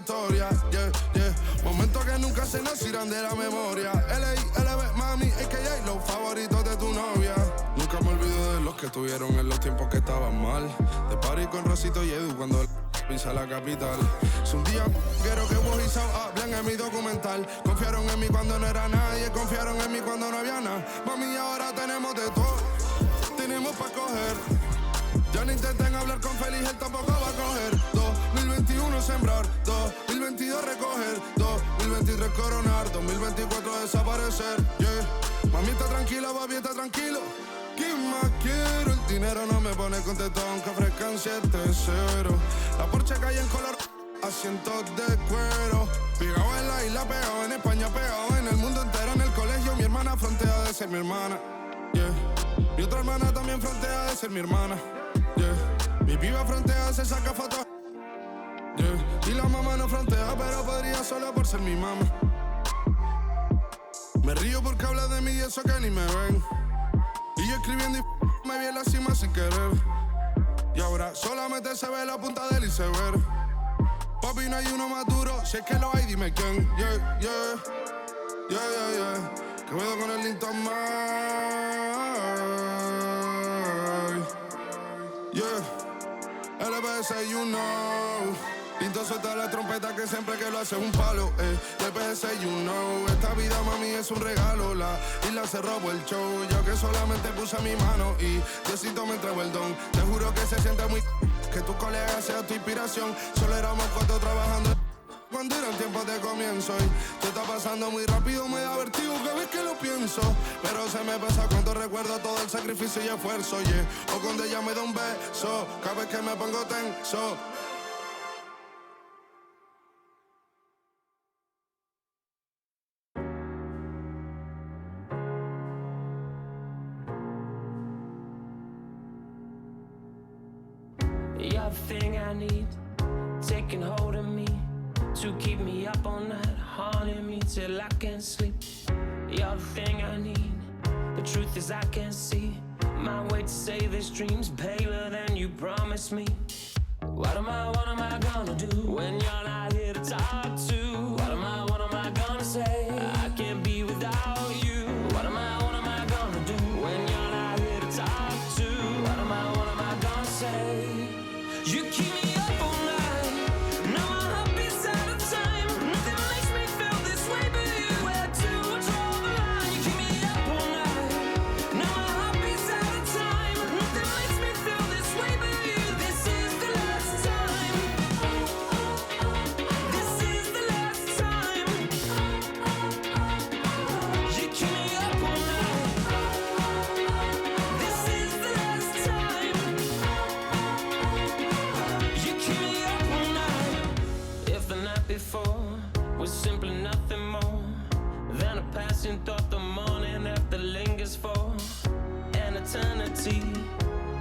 historia, yeah, yeah. Momentos que nunca se nos irán de la memoria. L.A.L.B, mami, a.k.a. los favoritos de tu novia. Nunca me olvido de los que estuvieron en los tiempos que estaban mal. De party con Rosito y Edu cuando pisa la capital. Si un día quiero que vos y Sao hablen en mi documental. Confiaron en mí cuando no era nadie, confiaron en mí cuando no había nada. Mami, ahora tenemos de todo, tenemos pa' coger. Ya no intenten hablar con Feliz, él tampoco va a coger. 2021 sembrar, 2022 recoger, 2023 coronar, 2024 desaparecer, yeah. Mami está tranquila, papi está tranquilo. ¿Qué más quiero? El dinero no me pone contento aunque ofrezcan 7-0. La Porsche cae en color, asientos de cuero. Pegado en la isla, pegado en España, pegado en el mundo entero. En el colegio mi hermana frontea de ser mi hermana, yeah. Mi otra hermana también frontea de ser mi hermana, yeah. Mi piba frontea, se saca fotos, yeah. Y la mamá no frontea, pero podría solo por ser mi mamá. Me río porque habla de mí y eso que ni me ven. Y yo escribiendo y me vi en la cima sin querer. Y ahora solamente se ve la punta del iceberg. Papi, no hay uno más duro, si es que lo hay, dime quién. Yeah, yeah, yeah, yeah, yeah. Que puedo con el Linton May. Yeah, LBS, you know. Linton suelta la trompeta que siempre que lo hace es un palo, LBS, you know. Esta vida, mami, es un regalo. La isla se robó el show. Yo que solamente puse mi mano y Diosito me entregó el don. Te juro que se siente muy que tus colegas sean tu inspiración. Solo éramos 4 trabajando cuando eran tiempos de comienzo. Y te está pasando muy rápido, me da vertigo cada vez que lo pienso. Pero se me pasa cuando recuerdo todo el sacrificio y esfuerzo, yeah. O cuando ella me da un beso, cada vez que me pongo tenso. You're the thing I need, taking hold of me, to keep me up all night, haunting me till I can't sleep. You're the thing I need, the truth is I can't see my way to say this dream's paler than you promised me. What am I gonna do when you're not here to talk to? What am I gonna say? I can't be without you. What am I gonna do when you're not here to talk to? What am I gonna say? You keep me up all night. Now my heart beats out of time. Nothing makes me feel this way but you. Where to draw the line? You keep me up all night. Now my heart beats out of time. Nothing makes me feel this way but you. This is the last time. This is the last time. You keep me up all night. This is the last time. You keep me up all night. If the night before was simply nothing more than a passing thought, the morning after lingers for an eternity.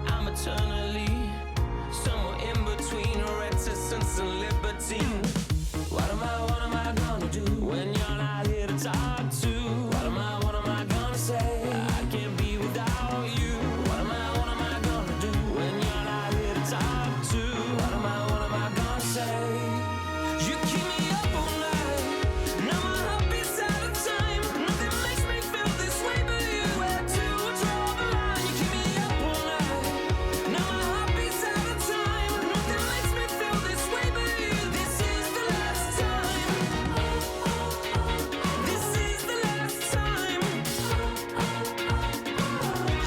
I'm eternally somewhere in between reticence and libertine. What am I gonna do when you're not here to talk to? What am I gonna say? I can't be without you. What am I gonna do when you're not here to talk to? What am I gonna say? You keep me up all night. Now my heart beats out of time. Nothing makes me feel this way but you. Where to draw the line? You keep me up all night. Now my heart beats out of time. Nothing makes me feel this way but you. This is the last time. This is the last time.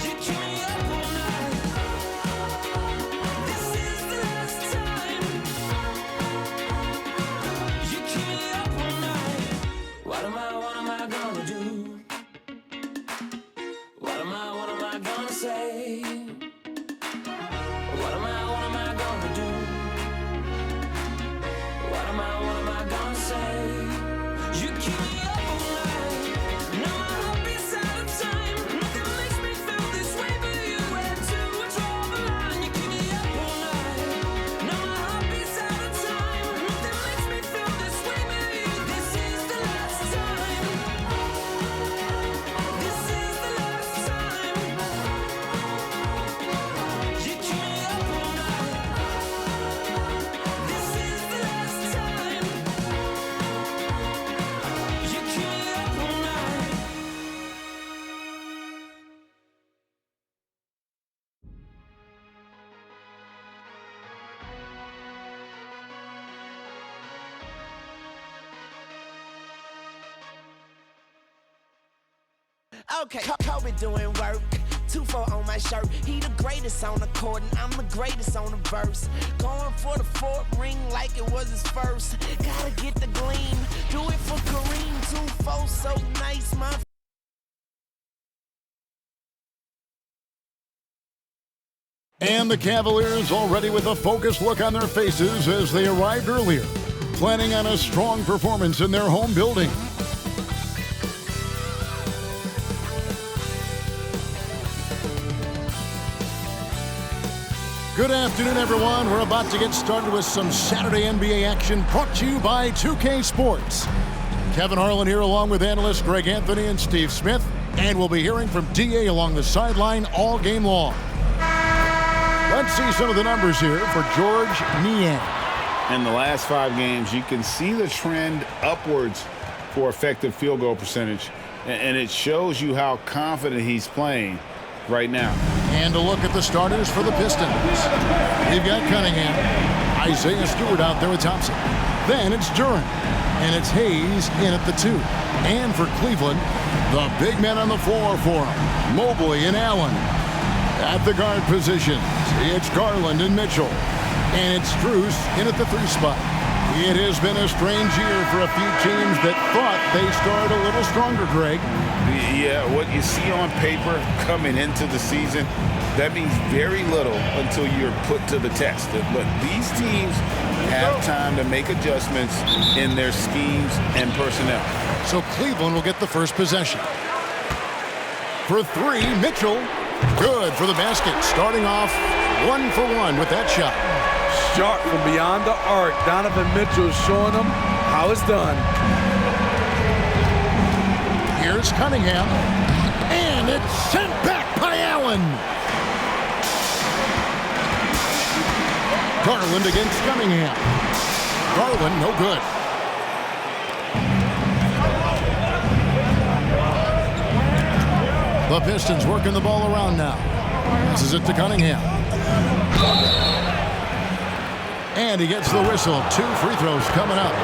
You keep me up all night. This is the last time. You keep me up all night. What am I gonna do? What am I gonna say? What am I gonna do? What am I gonna say? You keep me up all night. Now my heart beats out of time. Nothing makes me feel this way but you. Where to draw the line? You keep me up all night. Now my heart beats out of time. Nothing makes me feel this way but you. This is the last time. This is the last time. You keep me up all night. This is the last time. Okay, Kobe doing work. 2-4 on my shirt. He the greatest on the court, and I'm the greatest on the verse. Going for the fourth ring like it was his first. Gotta get the gleam. Do it for Kareem. 2-4 so nice, my. And the Cavaliers already with a focused look on their faces as they arrived earlier, planning on a strong performance in their home building. Good afternoon, everyone. We're about to get started with some Saturday NBA action brought to you by 2K Sports. Kevin Harlan here along with analysts Greg Anthony and Steve Smith, and we'll be hearing from DA along the sideline all game long. Let's see some of the numbers here for George Niang. In the last 5 games, you can see the trend upwards for effective field goal percentage, and it shows you how confident he's playing right now. And a look at the starters for the Pistons. They've got Cunningham, Isaiah Stewart out there with Thompson. Then it's Duran, and it's Hayes in at the 2. And for Cleveland, the big men on the floor for him, Mobley and Allen. At the guard positions, it's Garland and Mitchell. And it's Strus in at the 3 spot. It has been a strange year for a few teams that thought they started a little stronger, Greg. Yeah, what you see on paper coming into the season, that means very little until you're put to the test. But these teams have time to make adjustments in their schemes and personnel. So Cleveland will get the first possession. For 3, Mitchell. Good for the basket. Starting off 1 for 1 with that shot. Sharp from beyond the arc. Donovan Mitchell showing them how it's done. Here's Cunningham. And it's sent back by Allen. Garland against Cunningham. Garland, no good. The Pistons working the ball around now. Passes it to Cunningham. And he gets the whistle. 2 free throws coming up.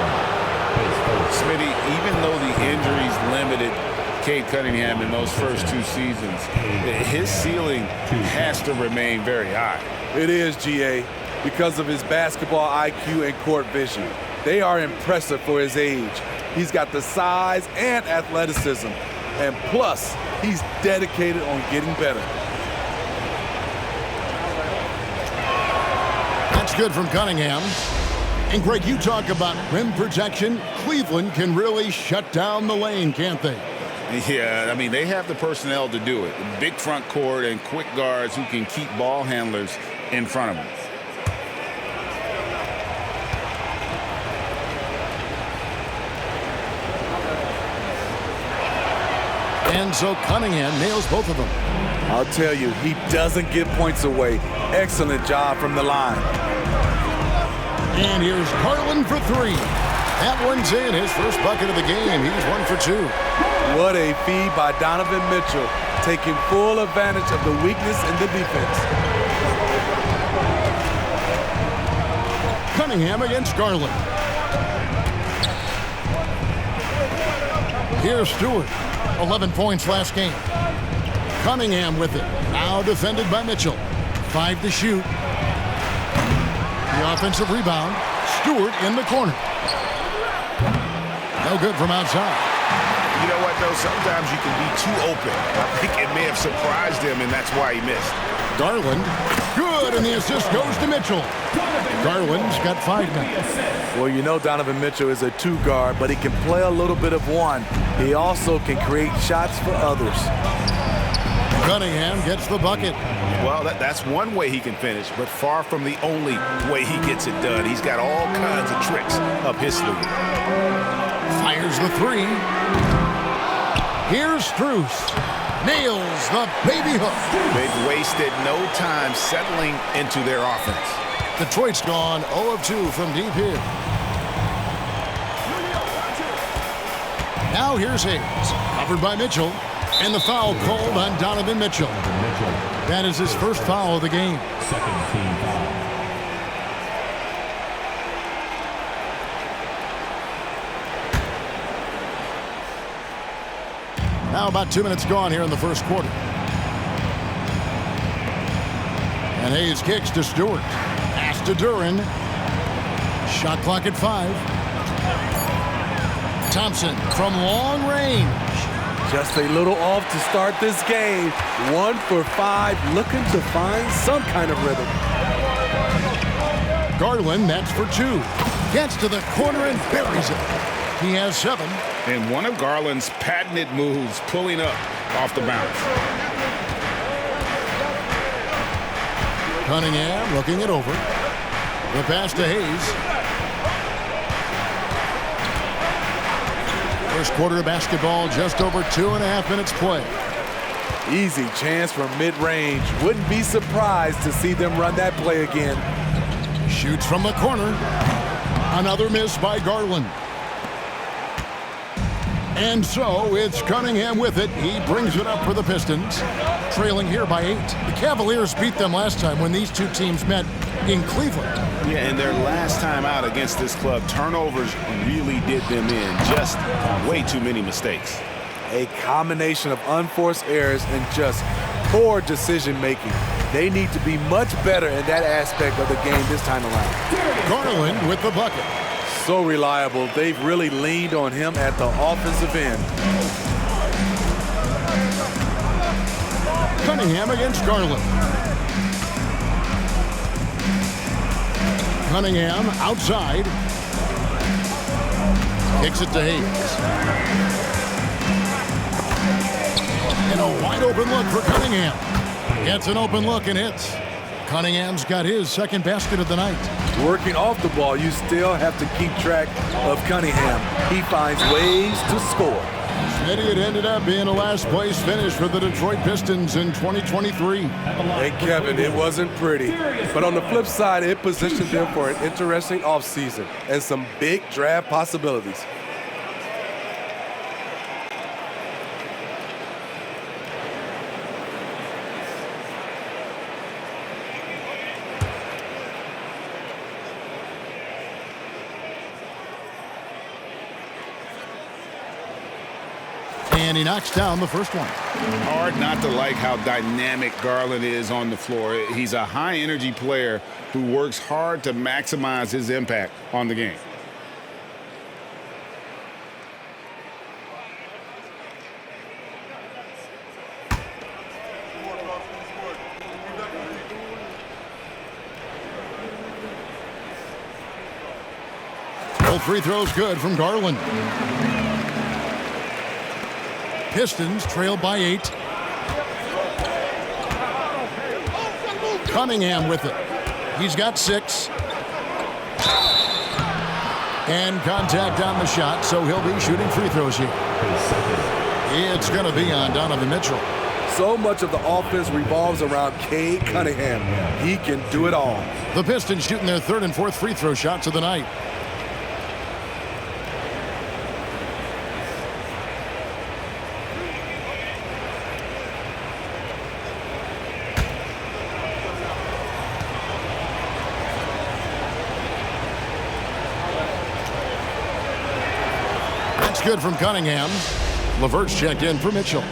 Smitty, even though the injuries limited Cade Cunningham in those first 2 seasons, his ceiling has to remain very high. It is, GA, because of his basketball IQ and court vision. They are impressive for his age. He's got the size and athleticism. And plus, he's dedicated on getting better. That's good from Cunningham. And Greg, you talk about rim protection. Cleveland can really shut down the lane, can't they? Yeah, I mean, they have the personnel to do it. Big front court and quick guards who can keep ball handlers in front of them. And so Cunningham nails both of them. I'll tell you, he doesn't give points away. Excellent job from the line. And here's Garland for 3. That one's in, his first bucket of the game. He's 1 for 2. What a feed by Donovan Mitchell, taking full advantage of the weakness in the defense. Cunningham against Garland. Here's Stewart. 11 points last game. Cunningham with it. Now defended by Mitchell. 5 to shoot. The offensive rebound. Stewart in the corner. No good from outside. You know what, though? Sometimes you can be too open. I think it may have surprised him, and that's why he missed. Garland. Good, and the assist goes to Mitchell. Garland's got 5 now. Well, you know Donovan Mitchell is a 2 guard, but he can play a little bit of 1. He also can create shots for others. Cunningham gets the bucket. Well, that's one way he can finish, but far from the only way he gets it done. He's got all kinds of tricks up his sleeve. Fires the 3. Here's Strus. Nails the baby hook. They've wasted no time settling into their offense. Detroit's gone 0 of 2 from deep here. Now here's Hayes. Covered by Mitchell. And the foul called on Donovan Mitchell. That is his first foul of the game. Second team foul. Now about 2 minutes gone here in the first quarter. And Hayes kicks to Stewart. Pass to Duran. Shot clock at 5. Thompson from long range. Just a little off to start this game. 1 for 5, looking to find some kind of rhythm. Garland, that's for 2. Gets to the corner and buries it. He has 7. And one of Garland's patented moves, pulling up off the bounce. Cunningham looking it over. The pass to Hayes. First quarter of basketball, just over 2.5 minutes play. Easy chance from mid-range. Wouldn't be surprised to see them run that play again. Shoots from the corner. Another miss by Garland. And so it's Cunningham with it. He brings it up for the Pistons, trailing here by 8. The Cavaliers beat them last time when these two teams met in Cleveland. Yeah, and their last time out against this club, turnovers really did them in. Just way too many mistakes. A combination of unforced errors and just poor decision-making. They need to be much better in that aspect of the game this time around. Garland with the bucket. So reliable. They've really leaned on him at the offensive end. Cunningham against Garland. Cunningham outside. Kicks it to Hayes. And a wide open look for Cunningham. Gets an open look and hits. Cunningham's got his second basket of the night. Working off the ball, you still have to keep track of Cunningham. He finds ways to score. Smitty, it ended up being a last-place finish for the Detroit Pistons in 2023. Hey, Kevin, it wasn't pretty. But on the flip side, it positioned them for an interesting offseason and some big draft possibilities. And he knocks down the first one. Hard not to like how dynamic Garland is on the floor. He's a high-energy player who works hard to maximize his impact on the game. Both free throws good from Garland. Pistons trail by 8. Cunningham with it. He's got 6. And contact on the shot, so he'll be shooting free throws here. It's going to be on Donovan Mitchell. So much of the offense revolves around Cade Cunningham. He can do it all. The Pistons shooting their 3rd and 4th free throw shots of the night. Good from Cunningham. LeVert's checked in for Mitchell.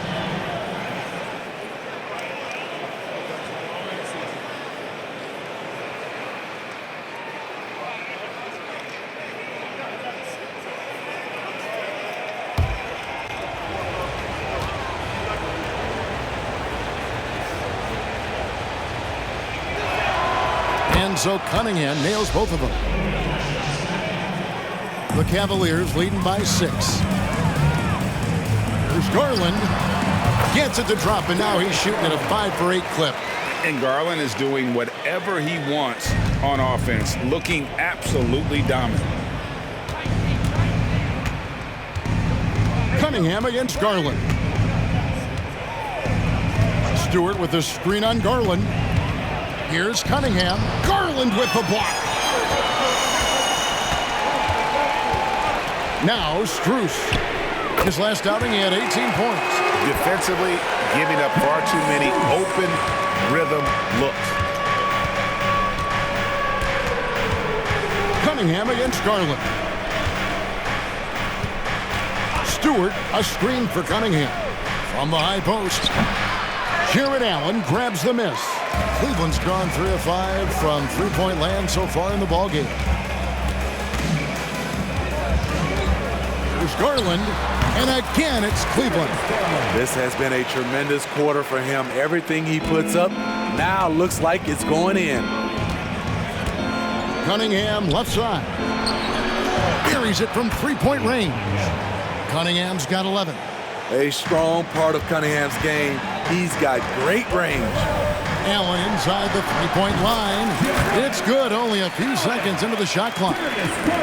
And so Cunningham nails both of them. The Cavaliers leading by 6. There's Garland. Gets it to drop, and now he's shooting at a 5 for 8 clip. And Garland is doing whatever he wants on offense, looking absolutely dominant. Cunningham against Garland. Stewart with the screen on Garland. Here's Cunningham. Garland with the block. Now Strus. His last outing, he had 18 points. Defensively, giving up far too many open rhythm looks. Cunningham against Garland. Stewart, a screen for Cunningham. From the high post, Jared Allen grabs the miss. Cleveland's gone 3 of 5 from three-point land so far in the ballgame. Here's Garland, and again it's Cleveland. This has been a tremendous quarter for him. Everything he puts up now looks like it's going in. Cunningham left side. Buries it from three-point range. Cunningham's got 11. A strong part of Cunningham's game. He's got great range. Allen inside the three-point line. It's good, only a few seconds into the shot clock.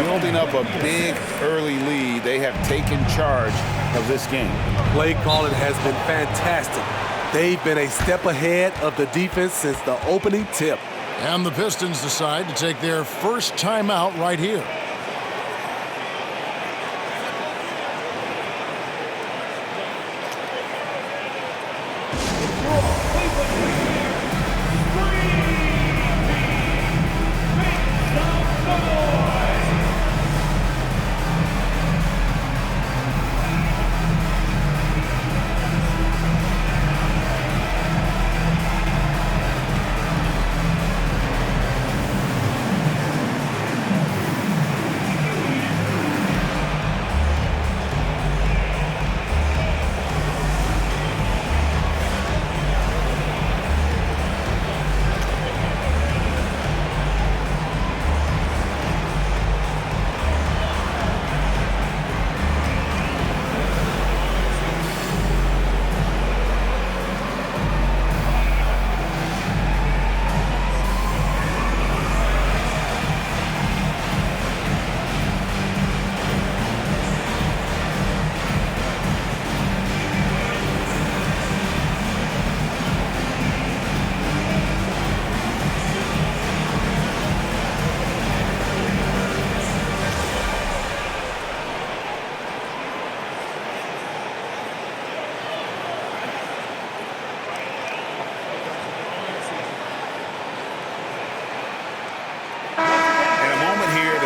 Building up a big early lead, they have taken charge of this game. Play calling has been fantastic. They've been a step ahead of the defense since the opening tip. And the Pistons decide to take their first timeout right here.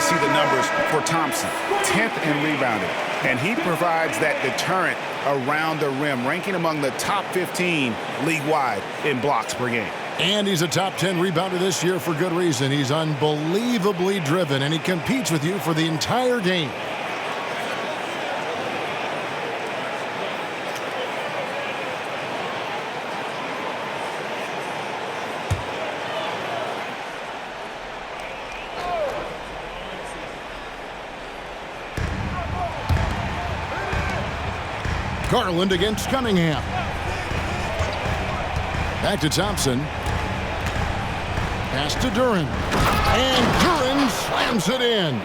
See the numbers for Thompson, 10th in rebounding, and he provides that deterrent around the rim, ranking among the top 15 league-wide in blocks per game. And he's a top 10 rebounder this year for good reason. He's unbelievably driven, and he competes with you for the entire game. Garland against Cunningham. Back to Thompson. Pass to Duran. And Duran slams it in.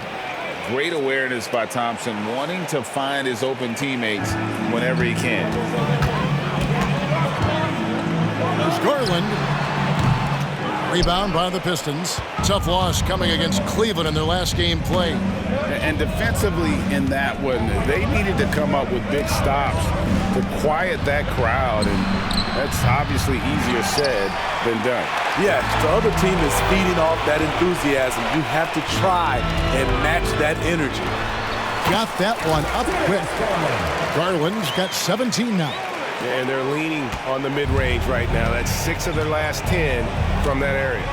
Great awareness by Thompson, wanting to find his open teammates whenever he can. There's Garland. Rebound by the Pistons. Tough loss coming against Cleveland in their last game played. And defensively in that one, they needed to come up with big stops to quiet that crowd, and that's obviously easier said than done. Yeah, the other team is feeding off that enthusiasm. You have to try and match that energy. Got that one up quick. Garland's got 17 now. And they're leaning on the mid-range right now. That's 6 of their last 10 from that area.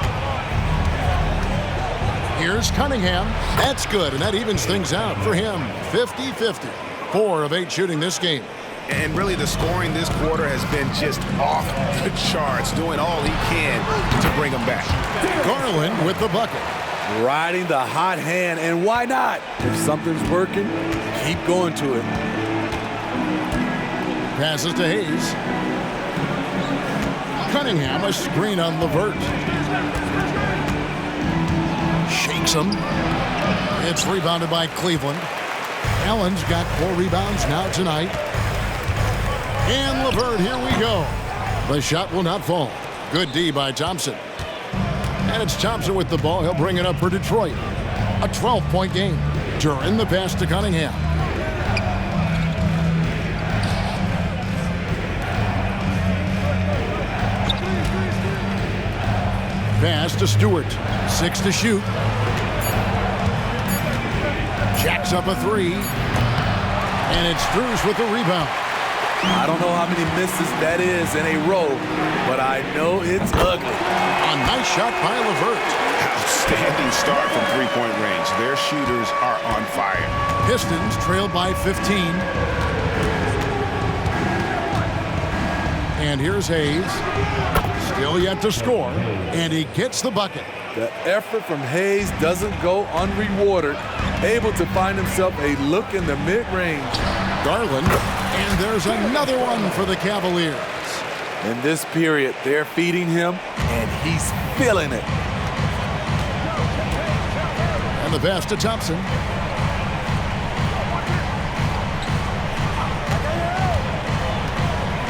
Here's Cunningham. That's good, and that evens things out for him. 50-50. 4 of 8 shooting this game. And really the scoring this quarter has been just off the charts, doing all he can to bring them back. Garland with the bucket. Riding the hot hand, and why not? If something's working, keep going to it. Passes to Hayes. Cunningham, a screen on LeVert. Shakes him. It's rebounded by Cleveland. Allen's got 4 rebounds now tonight. And LeVert, here we go. The shot will not fall. Good D by Thompson. And it's Thompson with the ball. He'll bring it up for Detroit. A 12-point game. Duran the pass to Cunningham. Pass to Stewart. 6 to shoot. Jacks up a 3. And it's Strus with the rebound. I don't know how many misses that is in a row, but I know it's ugly. A nice shot by LeVert. Outstanding start from three-point range. Their shooters are on fire. Pistons trail by 15. And here's Hayes. Still yet to score, and he gets the bucket. The effort from Hayes doesn't go unrewarded. Able to find himself a look in the mid-range. Garland, and there's another one for the Cavaliers. In this period, they're feeding him, and he's feeling it. And the pass to Thompson.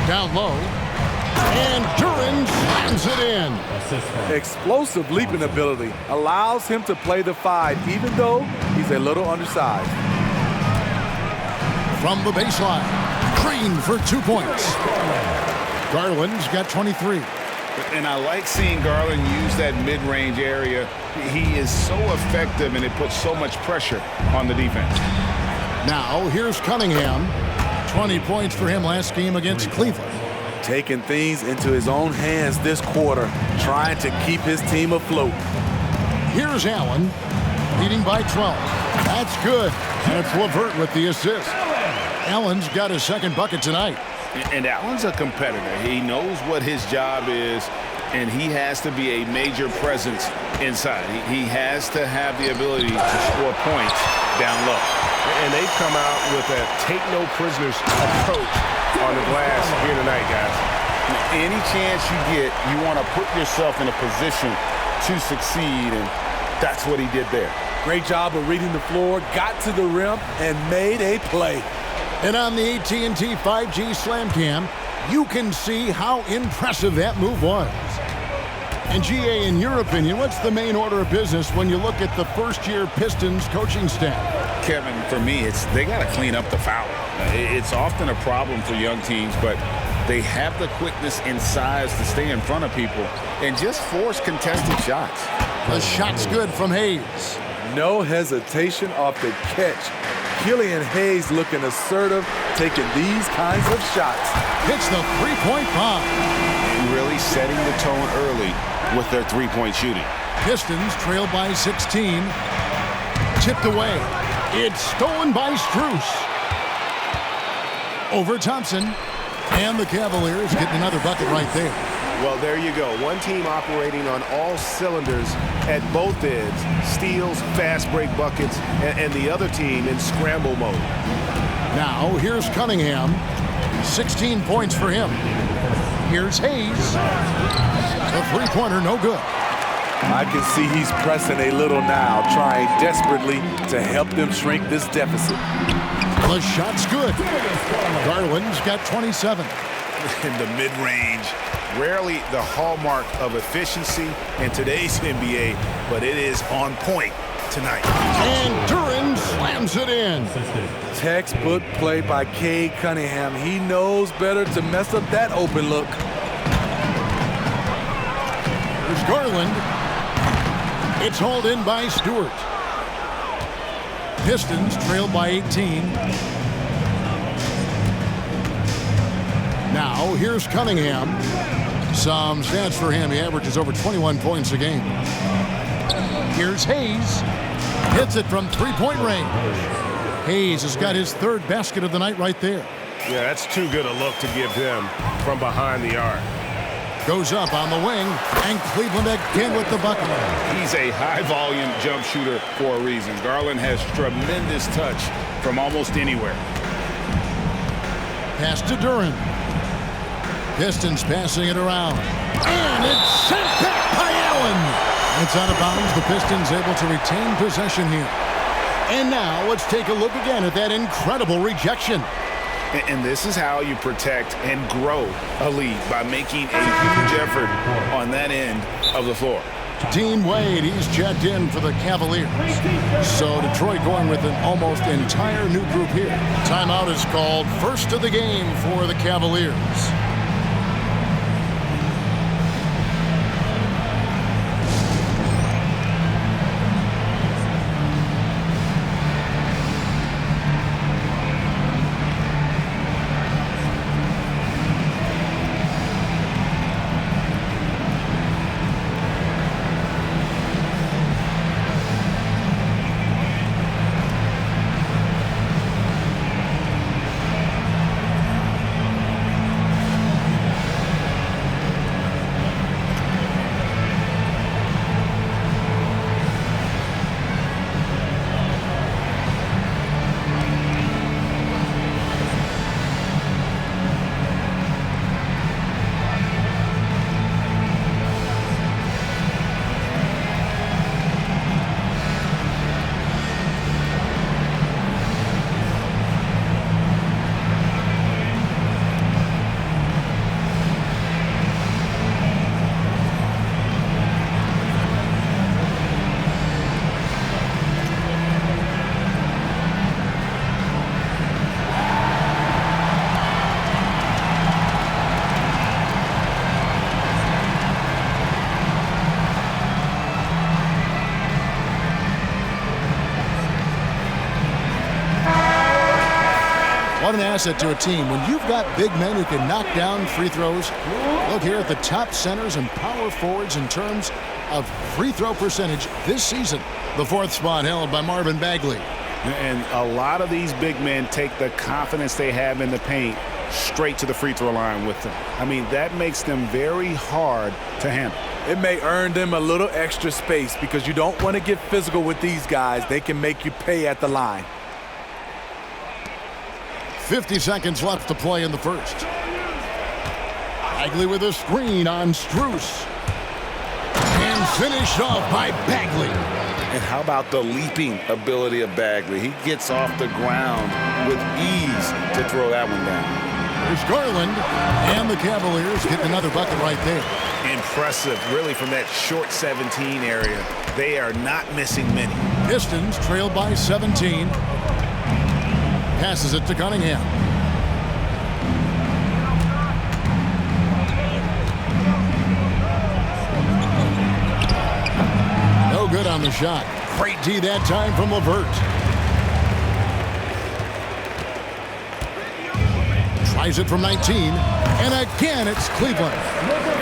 Down low. And Duran slams it in. Explosive leaping ability allows him to play the 5, even though he's a little undersized. From the baseline, Green for 2 points. Garland's got 23. And I like seeing Garland use that mid-range area. He is so effective, and it puts so much pressure on the defense. Now, here's Cunningham. 20 points for him last game against Cleveland. Taking things into his own hands this quarter, trying to keep his team afloat. Here's Allen, leading by 12. That's good. And it's LeVert with the assist. Allen's got his second bucket tonight. And Allen's a competitor. He knows what his job is, and he has to be a major presence inside. He has to have the ability to score points down low. And they've come out with a take-no-prisoners approach on the glass here tonight, guys. Any chance you get, you want to put yourself in a position to succeed, and that's what he did there. Great job of reading the floor, got to the rim, and made a play. And on the AT&T 5G Slam Cam, you can see how impressive that move was. And GA, in your opinion, what's the main order of business when you look at the first-year Pistons coaching staff? Kevin, for me, they got to clean up the foul. It's often a problem for young teams, but they have the quickness and size to stay in front of people and just force contested shots. The shot's good from Hayes. No hesitation off the catch. Killian Hayes looking assertive, taking these kinds of shots. Hits the three-point bomb. Really setting the tone early with their three-point shooting. Pistons trail by 16. Tipped away. It's stolen by Strus. Over Thompson. And the Cavaliers getting another bucket right there. Well, there you go. One team operating on all cylinders at both ends. Steals, fast break buckets, and the other team in scramble mode. Now, here's Cunningham. 16 points for him. Here's Hayes. The three-pointer, no good. I can see he's pressing a little now, trying desperately to help them shrink this deficit. The shot's good. Garland's got 27. In the mid-range, rarely the hallmark of efficiency in today's NBA, but it is on point tonight. And Duran slams it in. Textbook play by Cade Cunningham. He knows better to mess up that open look. Here's Garland. It's hauled in by Stewart. Pistons trail by 18. Now, here's Cunningham. Some stats for him. He averages over 21 points a game. Here's Hayes. Hits it from three-point range. Hayes has got his third basket of the night right there. Yeah, that's too good a look to give him from behind the arc. Goes up on the wing, and Cleveland again with the bucket. He's a high-volume jump shooter for a reason. Garland has tremendous touch from almost anywhere. Pass to Duran. Pistons passing it around. And it's sent back by Allen. It's out of bounds. The Pistons able to retain possession here. And now let's take a look again at that incredible rejection. And this is how you protect and grow a lead, by making a huge effort on that end of the floor. Dean Wade, he's checked in for the Cavaliers. So Detroit going with an almost entire new group here. Timeout is called. First of the game for the Cavaliers. What an asset to a team. When you've got big men who can knock down free throws, look here at the top centers and power forwards in terms of free throw percentage this season. The 4th spot held by Marvin Bagley. And a lot of these big men take the confidence they have in the paint straight to the free throw line with them. I mean, that makes them very hard to handle. It may earn them a little extra space because you don't want to get physical with these guys. They can make you pay at the line. 50 seconds left to play in the first. Bagley with a screen on Strus. And finished off by Bagley. And how about the leaping ability of Bagley? He gets off the ground with ease to throw that one down. There's Garland, and the Cavaliers get another bucket right there. Impressive, really, from that short 17 area. They are not missing many. Pistons trailed by 17. Passes it to Cunningham. No good on the shot. Great D that time from LeVert. Tries it from 19. And again, it's Cleveland.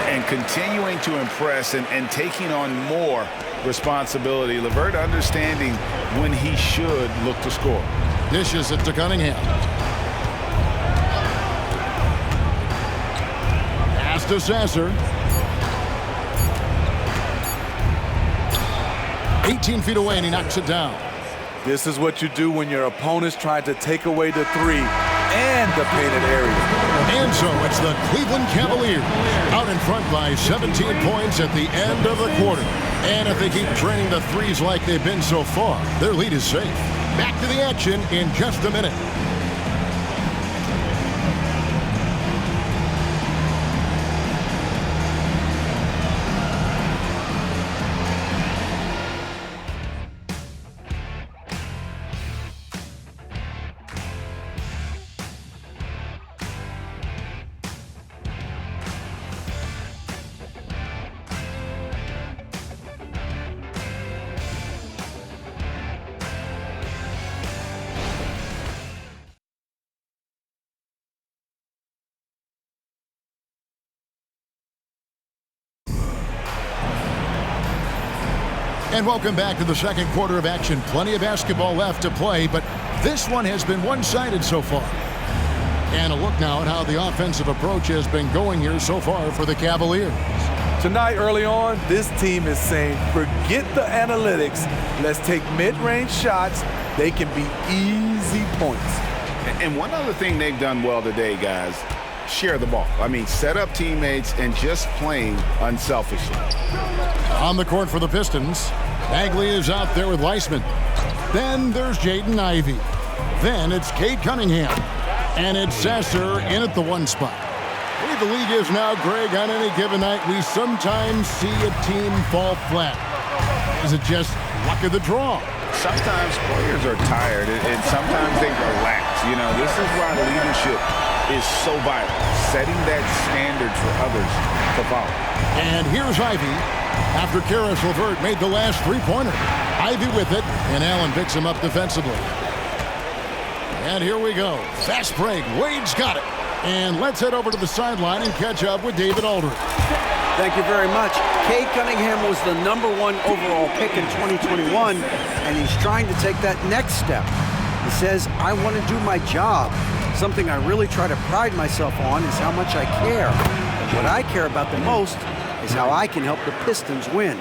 And continuing to impress and taking on more responsibility. LeVert understanding when he should look to score. Dishes it to Cunningham. Pass to Sasser. 18 feet away, and he knocks it down. This is what you do when your opponent's trying to take away the three and the painted area. And so it's the Cleveland Cavaliers out in front by 17 points at the end of the quarter. And if they keep draining the threes like they've been so far, their lead is safe. Back to the action in just a minute. And welcome back to the second quarter of action. Plenty of basketball left to play, but this one has been one-sided so far. And a look now at how the offensive approach has been going here so far for the Cavaliers. Tonight, early on, this team is saying, forget the analytics. Let's take mid-range shots. They can be easy points. And one other thing they've done well today, guys, share the ball. I mean, set up teammates and just playing unselfishly. On the court for the Pistons, Bagley is out there with Weissman. Then there's Jaden Ivey. Then it's Cade Cunningham. And it's Sasser in at the 1 spot. The way the league is now, Greg, on any given night, we sometimes see a team fall flat. Is it just luck of the draw? Sometimes players are tired and sometimes they relax. You know, this is why leadership is so vital, setting that standard for others to follow. And here's Ivey after Karis LeVert made the last three-pointer. Ivey with it, and Allen picks him up defensively. And here we go. Fast break. Wade's got it. And let's head over to the sideline and catch up with David Aldridge. Thank you very much. Cade Cunningham was the #1 overall pick in 2021, and he's trying to take that next step. He says, I want to do my job. Something I really try to pride myself on is how much I care. What I care about the most is how I can help the Pistons win.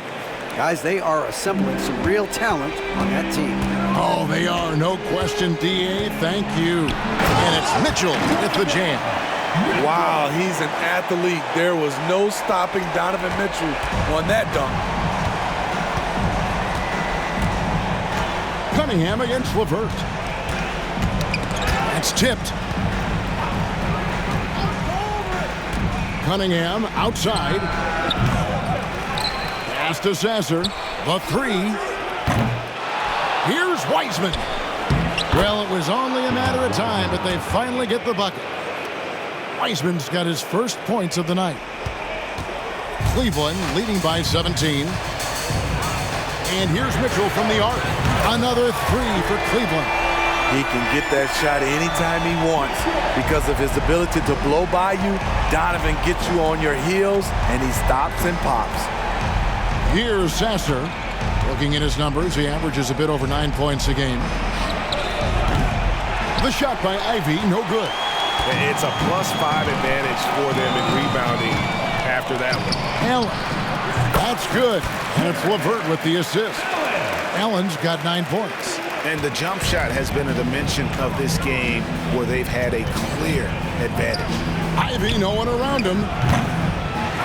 Guys, they are assembling some real talent on that team. Oh, they are. No question, D.A. Thank you. And it's Mitchell with the jam. Wow, he's an athlete. There was no stopping Donovan Mitchell on that dunk. Cunningham against LeVert. It's tipped. Cunningham outside. Pass to Sasser. The 3. Here's Weissman. Well, it was only a matter of time, but they finally get the bucket. Weissman's got his first points of the night. Cleveland leading by 17. And here's Mitchell from the arc. Another 3 for Cleveland. He can get that shot anytime he wants. Because of his ability to blow by you, Donovan gets you on your heels, and he stops and pops. Here's Sasser. Looking at his numbers, he averages a bit over 9 points a game. The shot by Ivy, no good. It's a +5 advantage for them in rebounding after that one. Allen. That's good. And it's LeVert with the assist. Allen's got 9 points. And the jump shot has been a dimension of this game where they've had a clear advantage. Ivy, no one around him.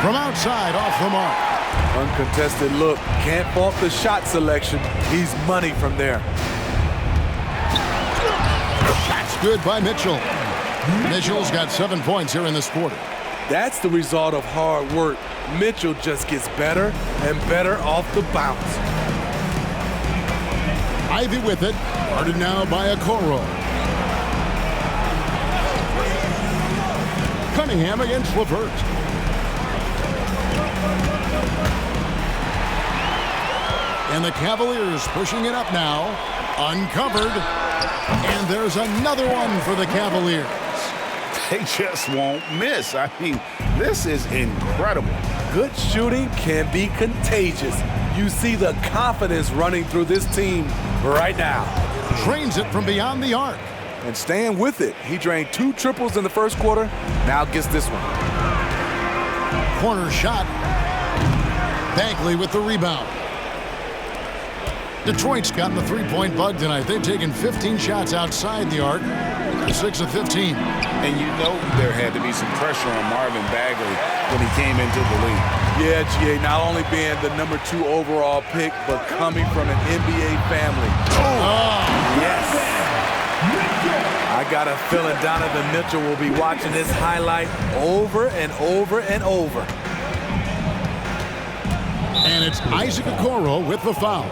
From outside, off the mark. Uncontested look. Can't fault the shot selection. He's money from there. That's good by Mitchell. Mitchell's got 7 points here in this quarter. That's the result of hard work. Mitchell just gets better and better off the bounce. Ivy with it. Guarded now by Okoro. Cunningham against LeVert. And the Cavaliers pushing it up now. Uncovered. And there's another one for the Cavaliers. They just won't miss. I mean, this is incredible. Good shooting can be contagious. You see the confidence running through this team right now. Drains it from beyond the arc. And staying with it. He drained 2 triples in the first quarter. Now gets this one. Corner shot. Bagley with the rebound. Detroit's gotten the three-point bug tonight. They've taken 15 shots outside the arc. 6 of 15. And you know there had to be some pressure on Marvin Bagley when he came into the league. Yeah, GA, not only being the #2 overall pick, but coming from an NBA family. Oh. Yes. I got a feeling Donovan Mitchell will be watching this highlight over and over and over. And it's Isaac Okoro with the foul.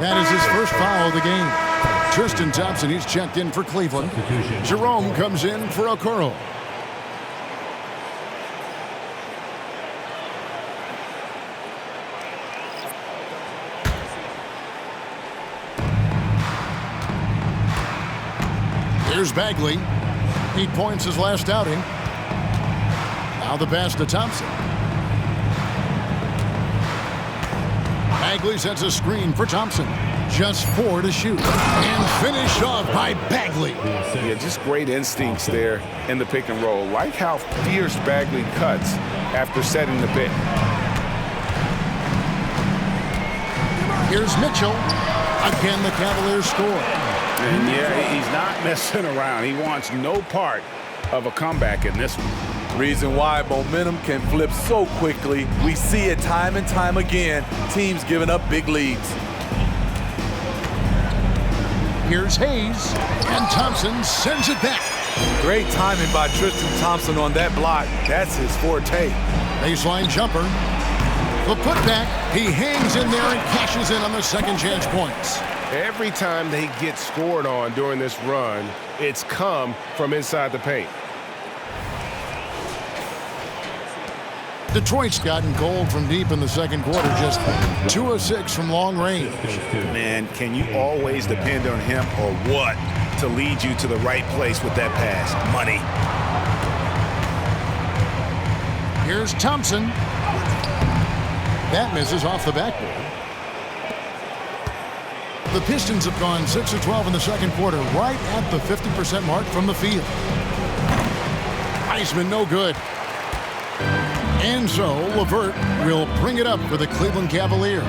That is his first foul of the game. Tristan Thompson, he's checked in for Cleveland. Jerome comes in for Okoro. Here's Bagley. 8 points his last outing. Now the pass to Thompson. Bagley sets a screen for Thompson. Just 4 to shoot. And finished off by Bagley. Yeah, just great instincts there in the pick and roll. Like how fierce Bagley cuts after setting the pick. Here's Mitchell. Again, the Cavaliers score. And yeah, he's not messing around. He wants no part of a comeback in this one. Reason why momentum can flip so quickly. We see it time and time again. Teams giving up big leads. Here's Hayes, and Thompson sends it back. Great timing by Tristan Thompson on that block. That's his forte. Baseline jumper. The putback. He hangs in there and cashes in on the second chance points. Every time they get scored on during this run, it's come from inside the paint. Detroit's gotten cold from deep in the second quarter, just 2 of 6 from long range. Man, can you always depend on him or what to lead you to the right place with that pass? Money. Here's Thompson. That misses off the backboard. The Pistons have gone 6 of 12 in the second quarter, right at the 50% mark from the field. Iceman no good. And so, LeVert will bring it up for the Cleveland Cavaliers.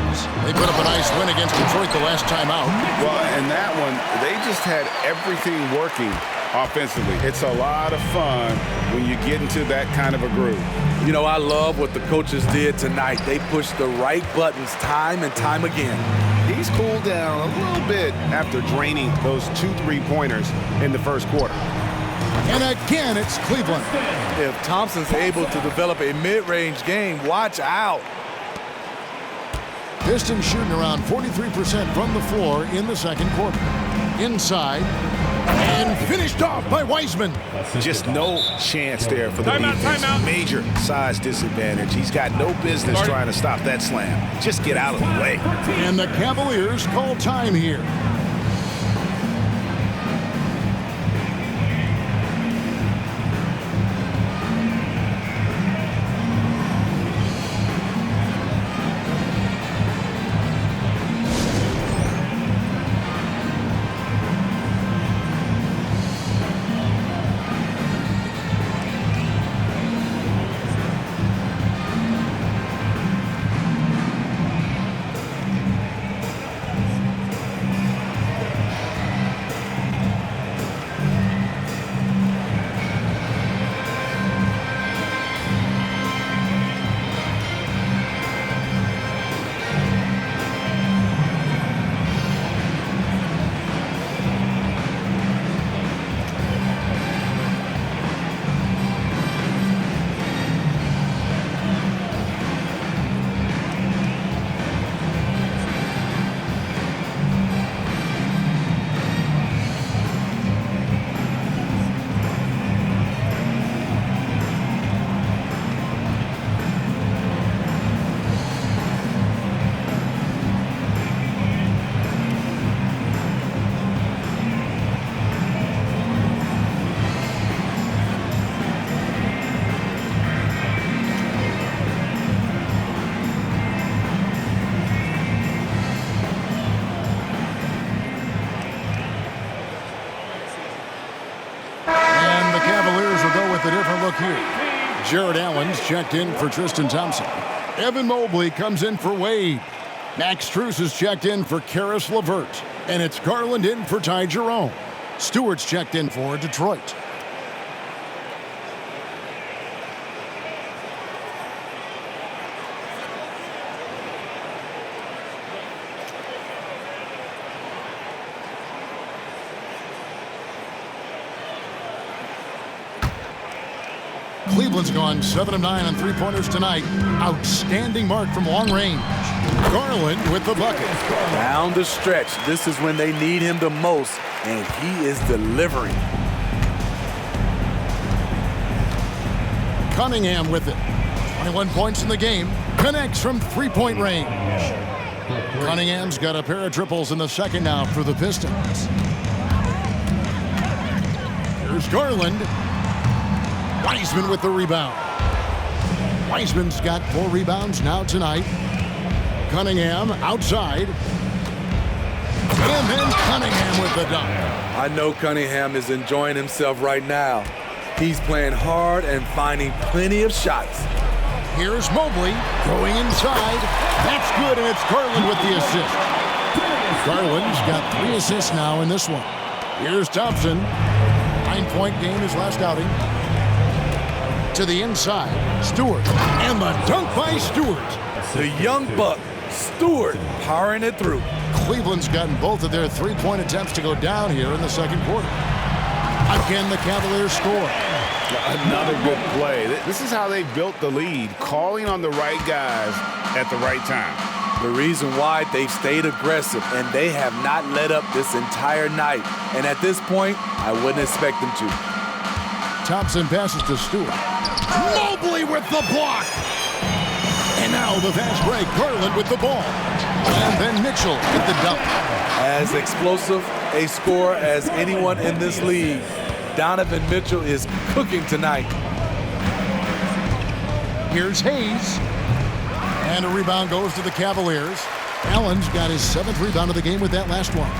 They put up a nice win against Detroit the last time out. Well, in that one, they just had everything working offensively. It's a lot of fun when you get into that kind of a groove. You know, I love what the coaches did tonight. They pushed the right buttons time and time again. He's cooled down a little bit after draining those 2 3-pointers in the first quarter. And again, it's Cleveland. If Thompson's able to develop a mid-range game, watch out. Pistons shooting around 43% from the floor in the second quarter. Inside, and finished off by Wiseman. Just no chance there for the defense. Major size disadvantage. He's got no business trying to stop that slam. Just get out of the way. And the Cavaliers call time here. look here. Jared Allen's checked in for Tristan Thompson. Evan Mobley comes in for Wade. Max Strus is checked in for Karis LeVert. And it's Garland in for Ty Jerome. Stewart's checked in for Detroit. Cleveland's gone 7 of 9 on three-pointers tonight. Outstanding mark from long range. Garland with the bucket. Down the stretch, this is when they need him the most, and he is delivering. Cunningham with it. 21 points in the game. Connects from three-point range. Cunningham's got a pair of triples in the second now for the Pistons. Here's Garland. Wiseman with the rebound. Wiseman's got 4 rebounds now tonight. Cunningham outside. And then Cunningham with the dunk. I know Cunningham is enjoying himself right now. He's playing hard and finding plenty of shots. Here's Mobley going inside. That's good, and it's Garland with the assist. Garland's got 3 assists now in this one. Here's Thompson. 9-point game his last outing. To the inside, Stewart, and the dunk by Stewart. The young buck, Stewart, powering it through. Cleveland's gotten both of their three-point attempts to go down here in the second quarter. Again, the Cavaliers score. Another good play. This is how they built the lead, calling on the right guys at the right time. The reason why they've stayed aggressive, and they have not let up this entire night. And at this point, I wouldn't expect them to. Thompson passes to Stewart. Mobley with the block. And now the fast break. Garland with the ball. And then Mitchell with the dunk. As explosive a scorer as anyone in this league, Donovan Mitchell is cooking tonight. Here's Hayes. And a rebound goes to the Cavaliers. Allen's got his 7th rebound of the game with that last one.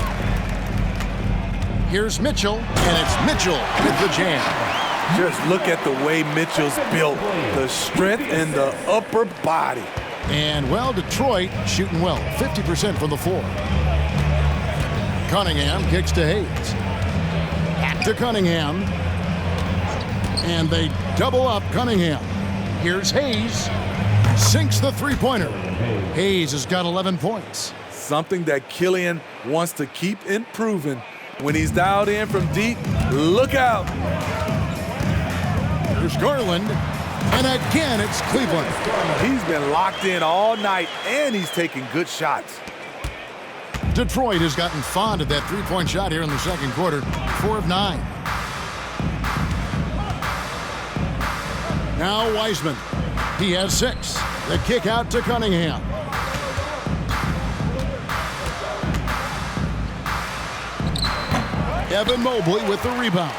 Here's Mitchell. And it's Mitchell with the jam. Just look at the way Mitchell's built, the strength in the upper body. And, well, Detroit shooting well, 50% from the floor. Cunningham kicks to Hayes. Back to Cunningham. And they double up Cunningham. Here's Hayes. Sinks the three-pointer. Hayes has got 11 points. Something that Killian wants to keep improving. When he's dialed in from deep, look out. Here's Garland, and again it's Cleveland. He's been locked in all night, and he's taking good shots. Detroit has gotten fond of that three-point shot here in the second quarter, 4 of 9. Now Wiseman, he has 6. The kick out to Cunningham. Evan Mobley with the rebound.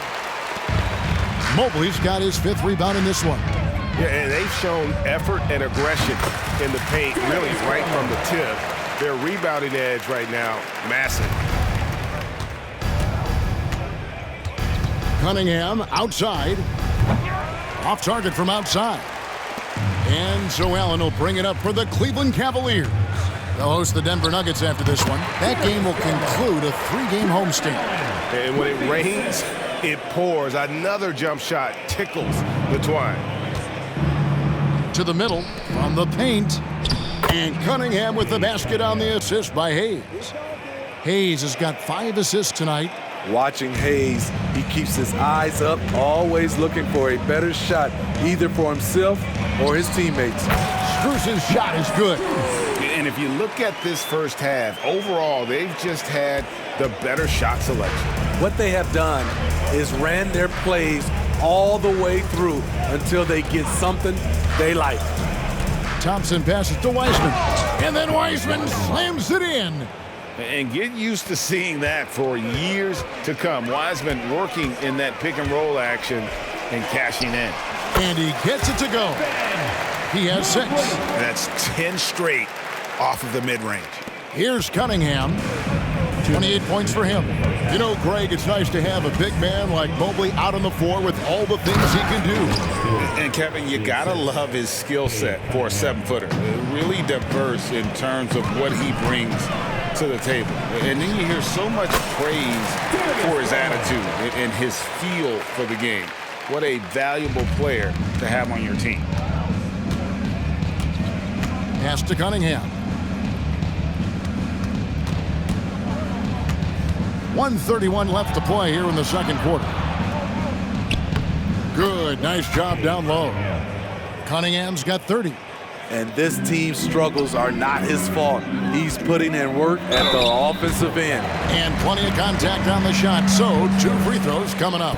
Mobley's got his 5th rebound in this one. Yeah, and they've shown effort and aggression in the paint, really right from the tip. Their rebounding edge right now, massive. Cunningham outside. Off target from outside. And so Allen will bring it up for the Cleveland Cavaliers. They'll host the Denver Nuggets after this one. That game will conclude a 3-game homestand. And when it rains, it pours. Another jump shot tickles the twine. To the middle from the paint. And Cunningham with the basket on the assist by Hayes. Hayes has got 5 assists tonight. Watching Hayes, he keeps his eyes up, always looking for a better shot, either for himself or his teammates. Strus's shot is good. And if you look at this first half, overall, they've just had the better shot selection. What they have done is ran their plays all the way through until they get something they like. Thompson passes to Wiseman. And then Wiseman slams it in. And get used to seeing that for years to come. Wiseman working in that pick-and-roll action and cashing in. And he gets it to go. He has 6. And that's 10 straight off of the mid-range. Here's Cunningham. 28 points for him. You know, Greg, it's nice to have a big man like Mobley out on the floor with all the things he can do. And, Kevin, you got to love his skill set for a 7-footer. Really diverse in terms of what he brings to the table. And then you hear so much praise for his attitude and his feel for the game. What a valuable player to have on your team. Pass to Cunningham. 1:31 left to play here in the second quarter. Good, nice job down low. Cunningham's got 30. And this team's struggles are not his fault. He's putting in work at the offensive end. And plenty of contact on the shot, so 2 free throws coming up.